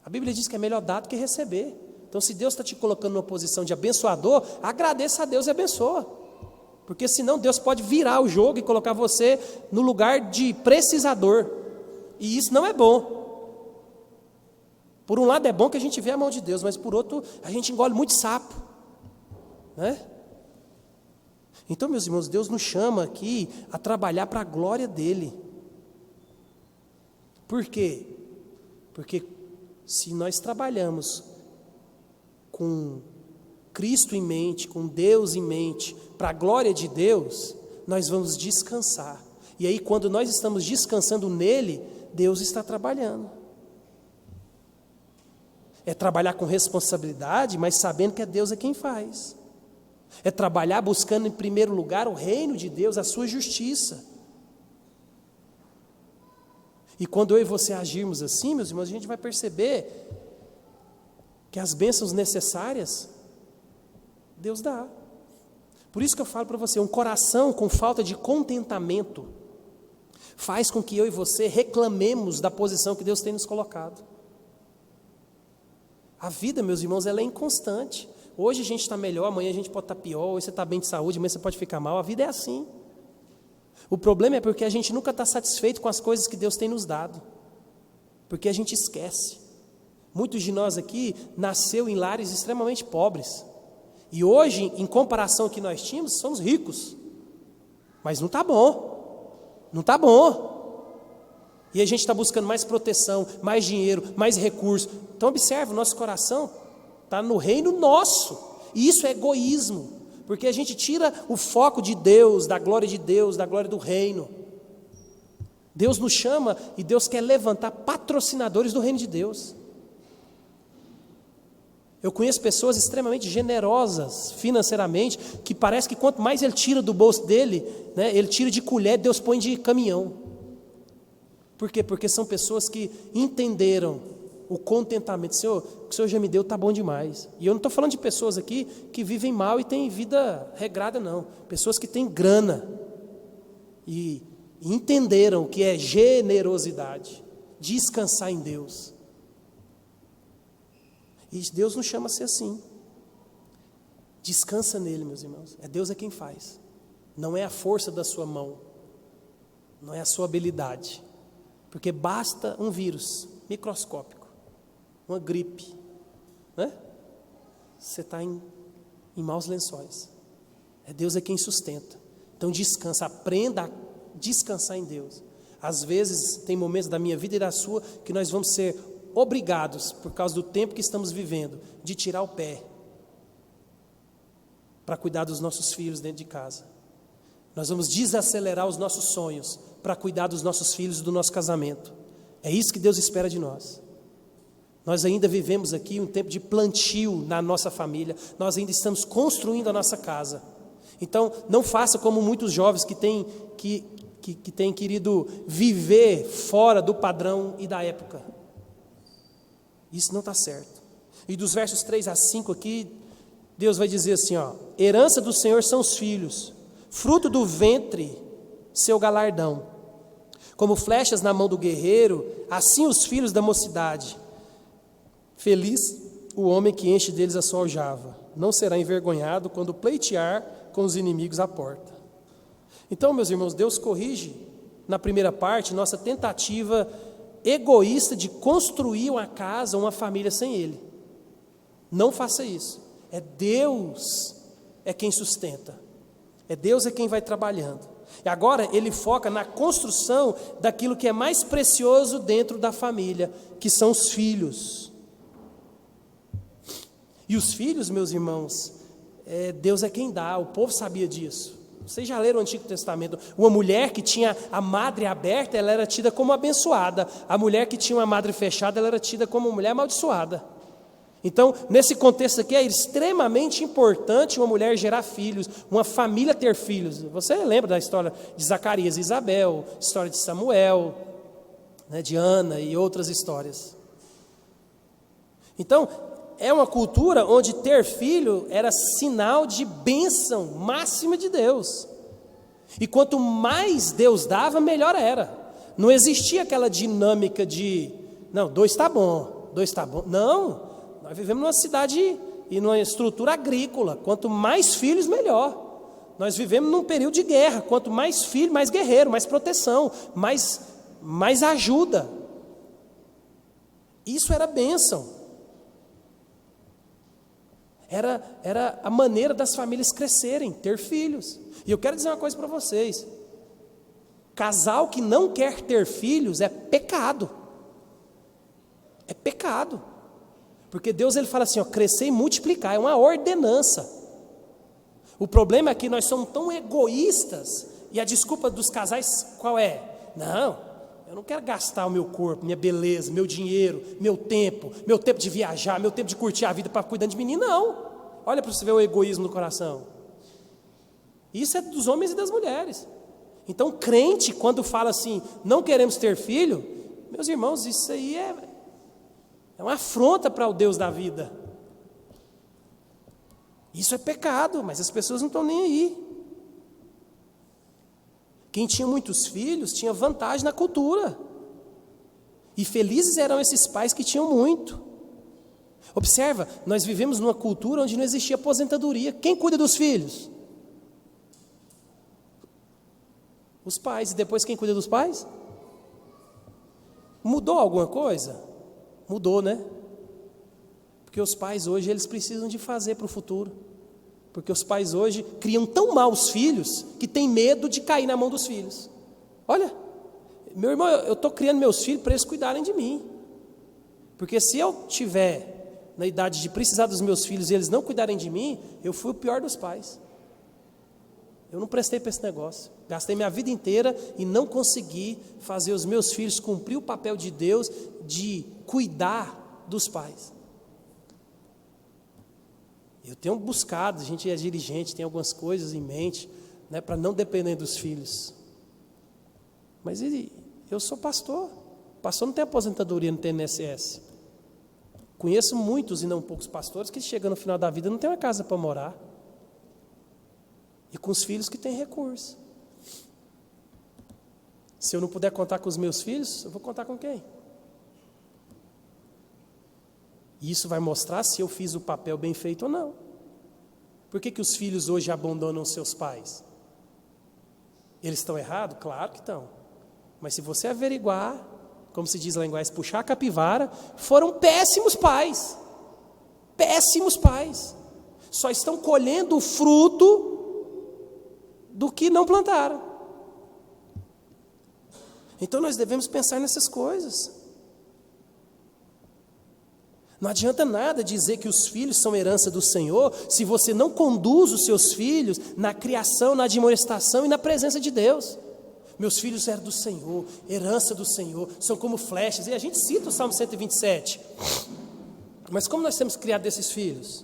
Speaker 1: A Bíblia diz que é melhor dar do que receber. Então, se Deus está te colocando numa posição de abençoador, agradeça a Deus e abençoa. Porque senão Deus pode virar o jogo e colocar você no lugar de precisador. E isso não é bom. Por um lado é bom que a gente vê a mão de Deus, mas por outro a gente engole muito sapo. Né? Então, meus irmãos, Deus nos chama aqui a trabalhar para a glória dEle. Por quê? Porque se nós trabalhamos com Cristo em mente, com Deus em mente, para a glória de Deus, nós vamos descansar. E aí, quando nós estamos descansando nele, Deus está trabalhando. É trabalhar com responsabilidade, mas sabendo que é Deus quem faz. É trabalhar buscando em primeiro lugar o reino de Deus, a sua justiça. E quando eu e você agirmos assim, meus irmãos, a gente vai perceber que as bênçãos necessárias, Deus dá. Por isso que eu falo para você, um coração com falta de contentamento faz com que eu e você reclamemos da posição que Deus tem nos colocado. A vida, meus irmãos, ela é inconstante. Hoje a gente está melhor, amanhã a gente pode estar pior, hoje você está bem de saúde, amanhã você pode ficar mal. A vida é assim. O problema é porque a gente nunca está satisfeito com as coisas que Deus tem nos dado. Porque a gente esquece. Muitos de nós aqui nasceu em lares extremamente pobres. E hoje, em comparação ao que nós tínhamos, somos ricos. Mas não está bom. Não está bom. E a gente está buscando mais proteção, mais dinheiro, mais recursos. Então observe, o nosso coração está no reino nosso. E isso é egoísmo. Porque a gente tira o foco de Deus, da glória de Deus, da glória do reino. Deus nos chama e Deus quer levantar patrocinadores do reino de Deus. Eu conheço pessoas extremamente generosas financeiramente, que parece que quanto mais ele tira do bolso dele, né, ele tira de colher, Deus põe de caminhão. Por quê? Porque são pessoas que entenderam o contentamento. Senhor, o que o Senhor já me deu está bom demais. E eu não estou falando de pessoas aqui que vivem mal e têm vida regrada, não. Pessoas que têm grana e entenderam o que é generosidade, descansar em Deus. E Deus nos chama a ser assim. Descansa nele, meus irmãos. Deus é quem faz. Não é a força da sua mão. Não é a sua habilidade. Porque basta um vírus microscópico, uma gripe, né? Você está em maus lençóis. Deus é quem sustenta. Então descansa, aprenda a descansar em Deus. Às vezes tem momentos da minha vida e da sua que nós vamos ser obrigados, por causa do tempo que estamos vivendo, de tirar o pé para cuidar dos nossos filhos dentro de casa. Nós vamos desacelerar os nossos sonhos para cuidar dos nossos filhos e do nosso casamento. É isso que Deus espera de nós. Nós ainda vivemos aqui um tempo de plantio na nossa família. Nós ainda estamos construindo a nossa casa. Então, não faça como muitos jovens que têm querido viver fora do padrão e da época. Isso não está certo. E dos versos 3 a 5 aqui, Deus vai dizer assim, herança do Senhor são os filhos, fruto do ventre, seu galardão. Como flechas na mão do guerreiro, assim os filhos da mocidade. Feliz o homem que enche deles a sua aljava. Não será envergonhado quando pleitear com os inimigos à porta. Então, meus irmãos, Deus corrige, na primeira parte, nossa tentativa egoísta de construir uma casa, uma família sem Ele. Não faça isso. Deus é quem sustenta. Deus é quem vai trabalhando. E agora Ele foca na construção daquilo que é mais precioso dentro da família, que são os filhos. E os filhos, meus irmãos, Deus é quem dá, o povo sabia disso. Vocês já leram o Antigo Testamento? Uma mulher que tinha a madre aberta, ela era tida como abençoada. A mulher que tinha uma madre fechada, ela era tida como mulher amaldiçoada. Então, nesse contexto aqui, é extremamente importante uma mulher gerar filhos, uma família ter filhos. Você lembra da história de Zacarias e Isabel, história de Samuel, né, de Ana e outras histórias. Então, é uma cultura onde ter filho era sinal de bênção máxima de Deus. E quanto mais Deus dava, melhor era. Não existia aquela dinâmica de, não, 2 está bom, 2 está bom. Não, nós vivemos numa cidade e numa estrutura agrícola. Quanto mais filhos, melhor. Nós vivemos num período de guerra. Quanto mais filho, mais guerreiro, mais proteção, mais ajuda. Isso era bênção. Era a maneira das famílias crescerem, ter filhos. E eu quero dizer uma coisa para vocês: casal que não quer ter filhos é pecado. É pecado. Porque Deus ele fala assim, crescer e multiplicar, é uma ordenança. O problema é que nós somos tão egoístas, e a desculpa dos casais qual é? Não, eu não quero gastar o meu corpo, minha beleza, meu dinheiro, meu tempo de viajar, meu tempo de curtir a vida para cuidar de menino, não. Olha para você ver o egoísmo no coração. Isso é dos homens e das mulheres. Então, crente, quando fala assim, não queremos ter filho, meus irmãos, isso aí é uma afronta para o Deus da vida. Isso é pecado, mas as pessoas não estão nem aí. Quem tinha muitos filhos tinha vantagem na cultura. E felizes eram esses pais que tinham muito. Observa, nós vivemos numa cultura onde não existia aposentadoria. Quem cuida dos filhos? Os pais. E depois quem cuida dos pais? Mudou alguma coisa? Mudou, né? Porque os pais hoje eles precisam de fazer para o futuro. Porque os pais hoje criam tão mal os filhos que tem medo de cair na mão dos filhos. Olha, meu irmão, eu estou criando meus filhos para eles cuidarem de mim. Porque se eu tiver na idade de precisar dos meus filhos e eles não cuidarem de mim, eu fui o pior dos pais. Eu não prestei para esse negócio. Gastei minha vida inteira e não consegui fazer os meus filhos cumprir o papel de Deus de cuidar dos pais. Eu tenho buscado, a gente é dirigente, tem algumas coisas em mente, né, para não depender dos filhos. Mas eu sou pastor. Pastor não tem aposentadoria, não tem INSS. Conheço muitos e não poucos pastores que chegam no final da vida e não tem uma casa para morar. E com os filhos que têm recurso. Se eu não puder contar com os meus filhos, eu vou contar com quem? E isso vai mostrar se eu fiz o papel bem feito ou não. Por que os filhos hoje abandonam seus pais? Eles estão errados? Claro que estão. Mas se você averiguar, como se diz lá em Goiás, puxar a capivara, foram péssimos pais. Péssimos pais. Só estão colhendo o fruto do que não plantaram. Então nós devemos pensar nessas coisas. Não adianta nada dizer que os filhos são herança do Senhor, se você não conduz os seus filhos na criação, na admoestação e na presença de Deus. Meus filhos eram do Senhor, herança do Senhor, são como flechas. E a gente cita o Salmo 127. Mas como nós temos criado esses filhos?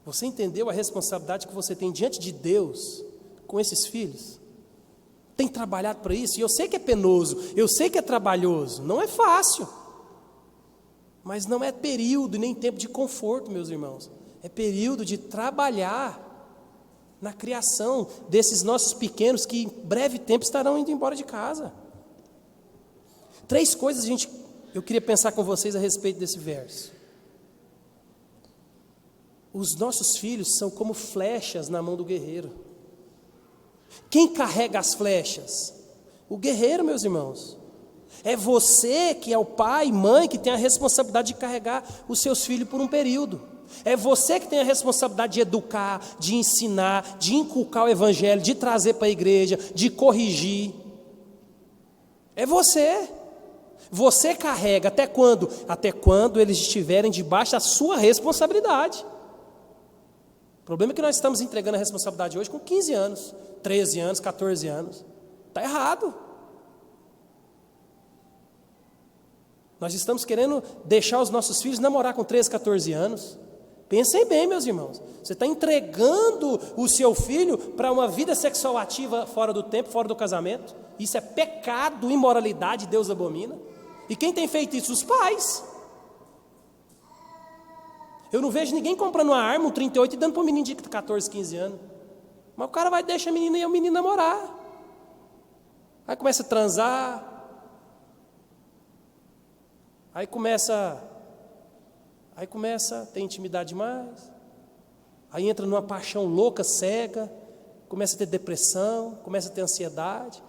Speaker 1: Você entendeu a responsabilidade que você tem diante de Deus com esses filhos? Tem trabalhado para isso? E eu sei que é penoso, eu sei que é trabalhoso, não é fácil. Mas não é período nem tempo de conforto, meus irmãos. É período de trabalhar na criação desses nossos pequenos que em breve tempo estarão indo embora de casa. 3 coisas eu queria pensar com vocês a respeito desse verso. Os nossos filhos são como flechas na mão do guerreiro. Quem carrega as flechas? O guerreiro, meus irmãos. É você que é o pai e mãe que tem a responsabilidade de carregar os seus filhos por um período. É você que tem a responsabilidade de educar, de ensinar, de inculcar o evangelho, de trazer para a igreja, de corrigir. É você. Você carrega até quando? Até quando eles estiverem debaixo da sua responsabilidade. O problema é que nós estamos entregando a responsabilidade hoje com 15 anos, 13 anos, 14 anos. Está errado. Nós estamos querendo deixar os nossos filhos namorar com 13, 14 anos. Pensem bem, meus irmãos. Você está entregando o seu filho para uma vida sexual ativa fora do tempo, fora do casamento. Isso é pecado, imoralidade, Deus abomina. E quem tem feito isso? Os pais. Eu não vejo ninguém comprando uma arma, um 38 e dando para um menino de 14, 15 anos. Mas o cara vai deixar a menina e o menino namorar. Aí começa a transar. Aí começa a ter intimidade demais. Aí entra numa paixão louca, cega. Começa a ter depressão, começa a ter ansiedade.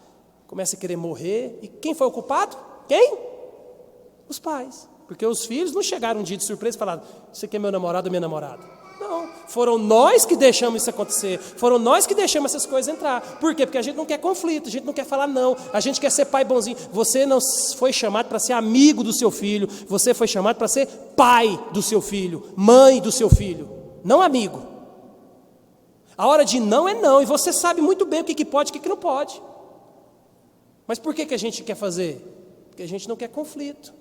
Speaker 1: Começa a querer morrer. E quem foi o culpado? Quem? Os pais. Porque os filhos não chegaram um dia de surpresa e falaram: você aqui é meu namorado ou minha namorada? Não, foram nós que deixamos isso acontecer. Foram nós que deixamos essas coisas entrar. Por quê? Porque a gente não quer conflito, a gente não quer falar não. A gente quer ser pai bonzinho. Você não foi chamado para ser amigo do seu filho. Você foi chamado para ser pai do seu filho, mãe do seu filho, não amigo. A hora de não é não. E você sabe muito bem o que pode e o que não pode. Mas por que a gente quer fazer? Porque a gente não quer conflito.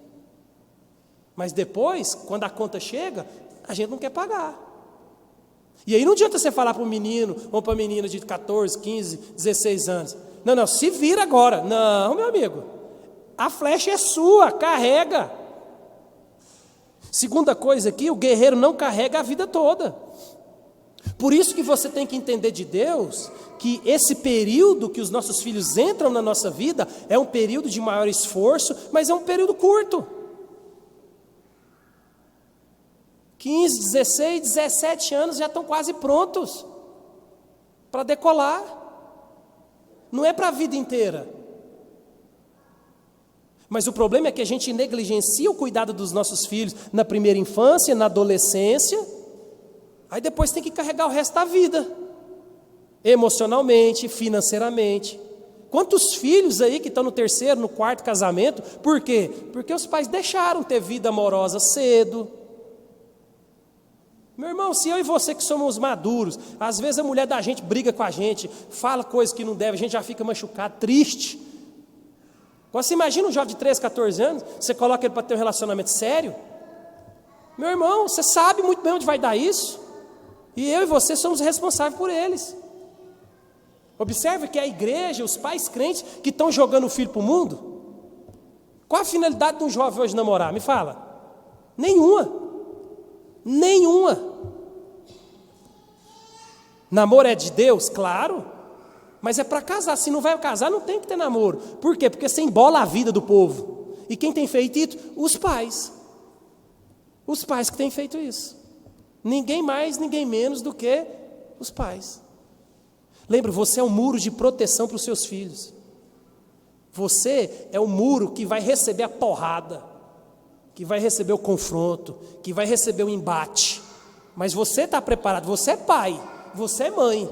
Speaker 1: Mas depois, quando a conta chega, a gente não quer pagar. E aí não adianta você falar para um menino ou para uma menina de 14, 15, 16 anos: não, se vira agora. Não, meu amigo, a flecha é sua, carrega. Segunda coisa aqui, o guerreiro não carrega a vida toda. Por isso que você tem que entender de Deus que esse período que os nossos filhos entram na nossa vida é um período de maior esforço, mas é um período curto. 15, 16, 17 anos já estão quase prontos para decolar. Não é para a vida inteira. Mas o problema é que a gente negligencia o cuidado dos nossos filhos na primeira infância, na adolescência. Aí depois tem que carregar o resto da vida. Emocionalmente, financeiramente. Quantos filhos aí que estão no 3º, no 4º casamento? Por quê? Porque os pais deixaram ter vida amorosa cedo. Meu irmão, se eu e você que somos maduros, às vezes a mulher da gente briga com a gente, fala coisas que não deve, a gente já fica machucado, triste. Agora você imagina um jovem de 13, 14 anos, você coloca ele para ter um relacionamento sério? Meu irmão, você sabe muito bem onde vai dar isso. E eu e você somos responsáveis por eles. Observe que a igreja, os pais crentes que estão jogando o filho para o mundo, qual a finalidade de um jovem hoje namorar? Me fala. Nenhuma. Namoro é de Deus? Claro. Mas é para casar. Se não vai casar, não tem que ter namoro. Por quê? Porque você embola a vida do povo. E quem tem feito isso? Os pais. Os pais que têm feito isso. Ninguém mais, ninguém menos do que os pais. Lembra, você é um muro de proteção para os seus filhos. Você é o muro que vai receber a porrada, que vai receber o confronto, que vai receber o embate. Mas você está preparado, você é pai, você é mãe.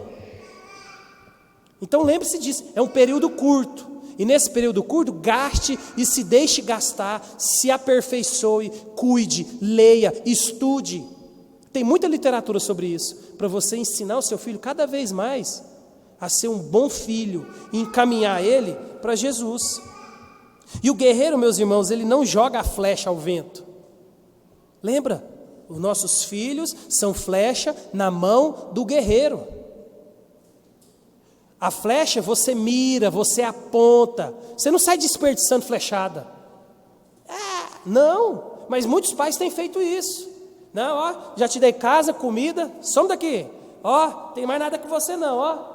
Speaker 1: Então lembre-se disso, é um período curto. E nesse período curto, gaste e se deixe gastar, se aperfeiçoe, cuide, leia, estude. Tem muita literatura sobre isso, para você ensinar o seu filho cada vez mais a ser um bom filho e encaminhar ele para Jesus. E o guerreiro, meus irmãos, ele não joga a flecha ao vento. Lembra? Os nossos filhos são flecha na mão do guerreiro. A flecha você mira, você aponta. Você não sai desperdiçando flechada. Não, mas muitos pais têm feito isso. Não, ó, já te dei casa, comida, some daqui. Ó, tem mais nada com você não, ó.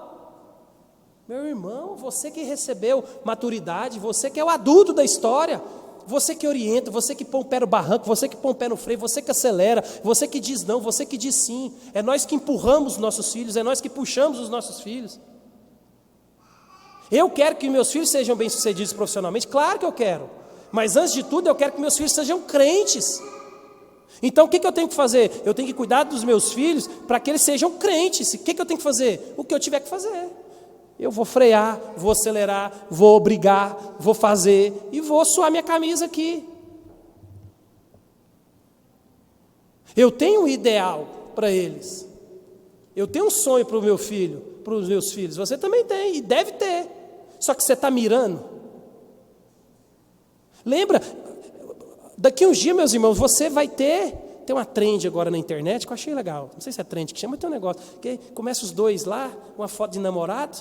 Speaker 1: Meu irmão, você que recebeu maturidade, você que é o adulto da história, você que orienta, você que põe o pé no barranco, você que põe o pé no freio, você que acelera, você que diz não, você que diz sim. É nós que empurramos os nossos filhos, é nós que puxamos os nossos filhos. Eu quero que meus filhos sejam bem-sucedidos profissionalmente, claro que eu quero. Mas antes de tudo, eu quero que meus filhos sejam crentes. Então, o que eu tenho que fazer? Eu tenho que cuidar dos meus filhos para que eles sejam crentes. O que eu tenho que fazer? O que eu tiver que fazer. Eu vou frear, vou acelerar, vou obrigar, vou fazer e vou suar minha camisa aqui. Eu tenho um ideal para eles. Eu tenho um sonho para o meu filho, para os meus filhos. Você também tem e deve ter. Só que você está mirando. Lembra? Daqui uns dias, meus irmãos, você vai ter uma trend agora na internet que eu achei legal. Não sei se é trend que chama, mas tem um negócio. Que começa os dois lá, uma foto de namorado,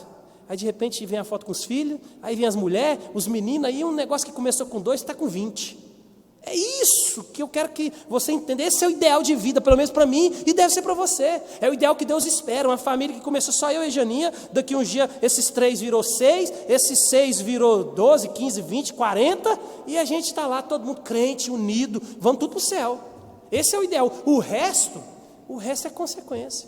Speaker 1: aí de repente vem a foto com os filhos, aí vem as mulheres, os meninos, aí um negócio que começou com 2 está com 20. É isso que eu quero que você entenda. Esse é o ideal de vida, pelo menos para mim, e deve ser para você. É o ideal que Deus espera. Uma família que começou só eu e Janinha, daqui uns dias esses 3 virou 6, esses 6 virou 12, 15, 20, 40, e a gente está lá, todo mundo crente, unido, vamos tudo para o céu. Esse é o ideal. O resto é consequência.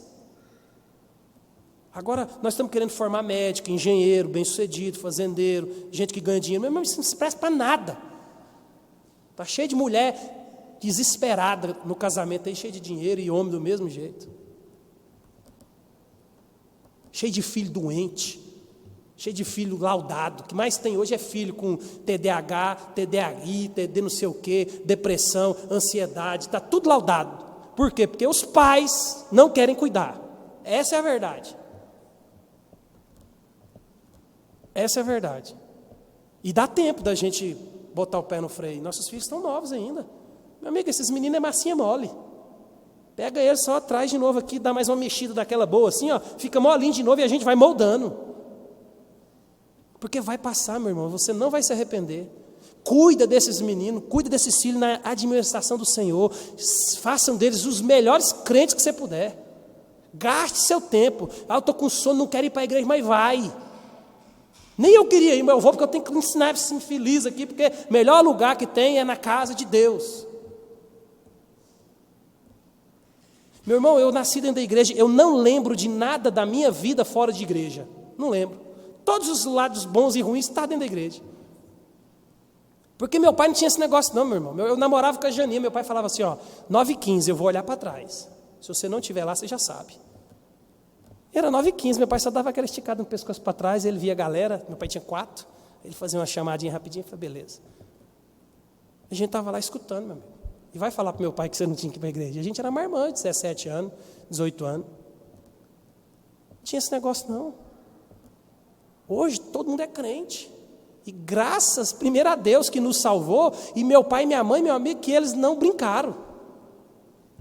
Speaker 1: Agora, nós estamos querendo formar médico, engenheiro, bem-sucedido, fazendeiro, gente que ganha dinheiro, mas isso não se presta para nada. Está cheio de mulher desesperada no casamento, aí cheio de dinheiro e homem do mesmo jeito. Cheio de filho doente, cheio de filho laudado. O que mais tem hoje é filho com TDAH, TDAI, TD não sei o quê, depressão, ansiedade, está tudo laudado. Por quê? Porque os pais não querem cuidar. Essa é a verdade. Essa é a verdade. E dá tempo da gente botar o pé no freio. Nossos filhos estão novos ainda. Meu amigo, esses meninos é massinha mole. Pega eles só atrás de novo aqui, dá mais uma mexida daquela boa assim, ó, fica molinho de novo e a gente vai moldando. Porque vai passar, meu irmão, você não vai se arrepender. Cuida desses meninos, cuida desses filhos na administração do Senhor. Façam deles os melhores crentes que você puder. Gaste seu tempo. Eu estou com sono, não quero ir para a igreja, mas vai. Nem eu queria ir, mas eu vou porque eu tenho que ensinar esse infeliz aqui, porque o melhor lugar que tem é na casa de Deus. Meu irmão, eu nasci dentro da igreja, eu não lembro de nada da minha vida fora de igreja. Não lembro. Todos os lados bons e ruins estão dentro da igreja. Porque meu pai não tinha esse negócio não, meu irmão. Eu namorava com a Janinha, meu pai falava assim, ó, 9h15, eu vou olhar para trás. Se você não estiver lá, você já sabe. Era 9h15, meu pai só dava aquela esticada no pescoço para trás, ele via a galera, meu pai tinha 4, ele fazia uma chamadinha rapidinho e falei, beleza. A gente estava lá escutando, meu amigo. E vai falar para meu pai que você não tinha que ir para a igreja. A gente era marmã, de 17 anos, 18 anos. Não tinha esse negócio não. Hoje todo mundo é crente. E graças, primeiro a Deus que nos salvou, e meu pai e minha mãe, meu amigo, que eles não brincaram.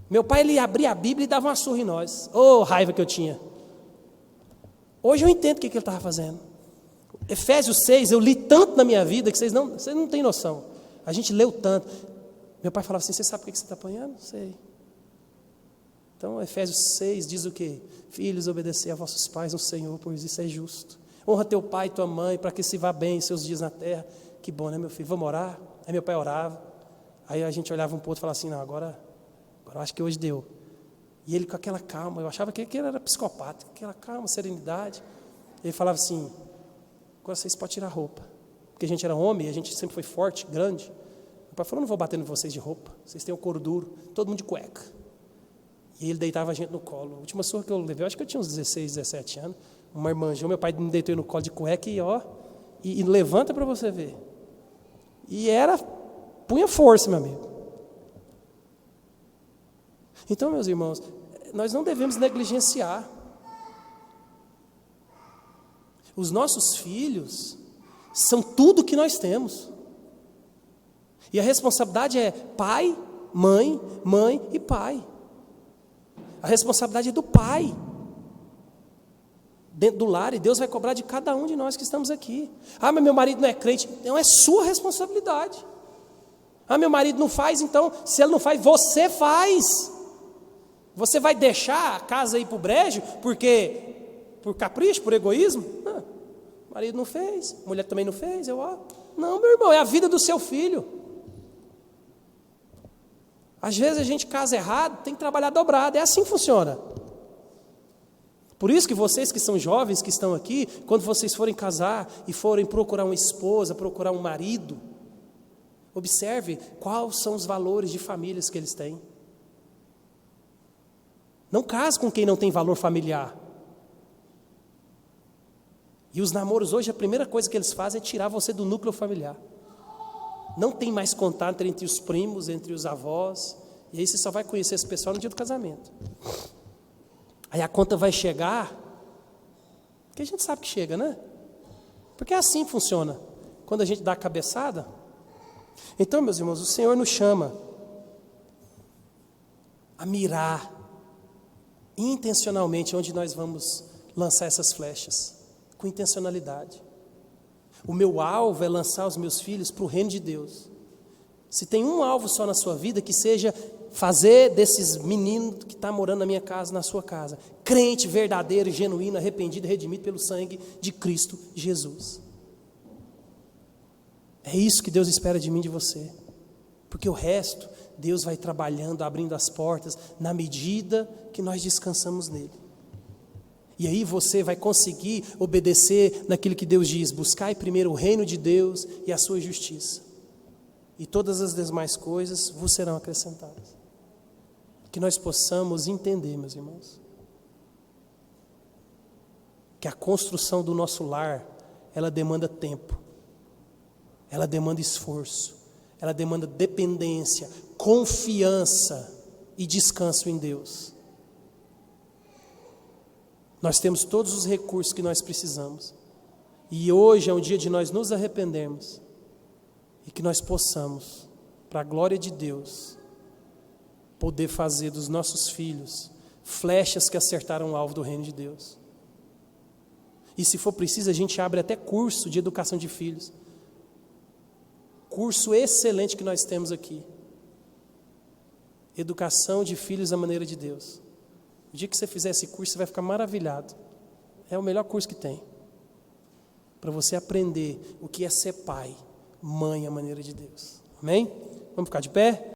Speaker 1: Meu pai, ele abria a Bíblia e dava uma surra em nós. Ô, raiva que eu tinha. Hoje eu entendo o que ele estava fazendo. Efésios 6, eu li tanto na minha vida que vocês não têm noção. A gente leu tanto. Meu pai falava assim, você sabe por que você está apanhando? Sei. Então, Efésios 6 diz o quê? Filhos, obedecer a vossos pais no Senhor, pois isso é justo. Honra teu pai e tua mãe, para que se vá bem seus dias na terra. Que bom, né, meu filho? Vamos orar? Aí meu pai orava, aí a gente olhava um para o outro e falava assim, não, agora eu acho que hoje deu. E ele com aquela calma, eu achava que ele era psicopata, aquela calma, serenidade. Ele falava assim, agora vocês podem tirar a roupa. Porque a gente era homem, a gente sempre foi forte, grande. Meu pai falou, não vou bater em vocês de roupa, vocês têm o couro duro, todo mundo de cueca. E ele deitava a gente no colo. A última surra que eu levei, eu acho que eu tinha uns 16, 17 anos, uma irmã, meu pai me deitou no colo de cueca e levanta para você ver. E punha força, meu amigo. Então, meus irmãos, nós não devemos negligenciar. Os nossos filhos são tudo que nós temos. E a responsabilidade é pai, mãe, mãe e pai. A responsabilidade é do pai, dentro do lar, e Deus vai cobrar de cada um de nós que estamos aqui. Ah, mas meu marido não é crente. Não, é sua responsabilidade. Ah, meu marido não faz, então, se ele não faz, você faz. Você vai deixar a casa ir para o brejo, por capricho, por egoísmo? Não, o marido não fez, a mulher também não fez, não, meu irmão, é a vida do seu filho. Às vezes a gente casa errado, tem que trabalhar dobrado, é assim que funciona. Por isso que vocês que são jovens, que estão aqui, quando vocês forem casar e forem procurar uma esposa, procurar um marido, observe quais são os valores de famílias que eles têm. Não case com quem não tem valor familiar. E os namoros hoje, a primeira coisa que eles fazem é tirar você do núcleo familiar. Não tem mais contato entre os primos, entre os avós. E aí você só vai conhecer esse pessoal no dia do casamento. Aí a conta vai chegar, que a gente sabe que chega, né? Porque é assim que funciona. Quando a gente dá a cabeçada. Então, meus irmãos, o Senhor nos chama a mirar intencionalmente onde nós vamos lançar essas flechas, com intencionalidade. O meu alvo é lançar os meus filhos para o reino de Deus. Se tem um alvo só na sua vida, que seja fazer desses meninos que estão morando na minha casa, na sua casa, crente verdadeiro, genuíno, arrependido, redimido pelo sangue de Cristo Jesus. É isso que Deus espera de mim e de você. Porque o resto, Deus vai trabalhando, abrindo as portas, na medida que nós descansamos nele. E aí você vai conseguir obedecer naquilo que Deus diz: buscai primeiro o reino de Deus e a sua justiça, e todas as demais coisas vos serão acrescentadas. Que nós possamos entender, meus irmãos, que a construção do nosso lar, ela demanda tempo, ela demanda esforço, ela demanda dependência, confiança e descanso em Deus. Nós temos todos os recursos que nós precisamos. E hoje é um dia de nós nos arrependermos e que nós possamos, para a glória de Deus, poder fazer dos nossos filhos flechas que acertaram o alvo do reino de Deus. E se for preciso, a gente abre até curso de educação de filhos. Curso excelente que nós temos aqui. Educação de filhos à maneira de Deus. O dia que você fizer esse curso, você vai ficar maravilhado. É o melhor curso que tem. Para você aprender o que é ser pai, mãe à maneira de Deus. Amém? Vamos ficar de pé?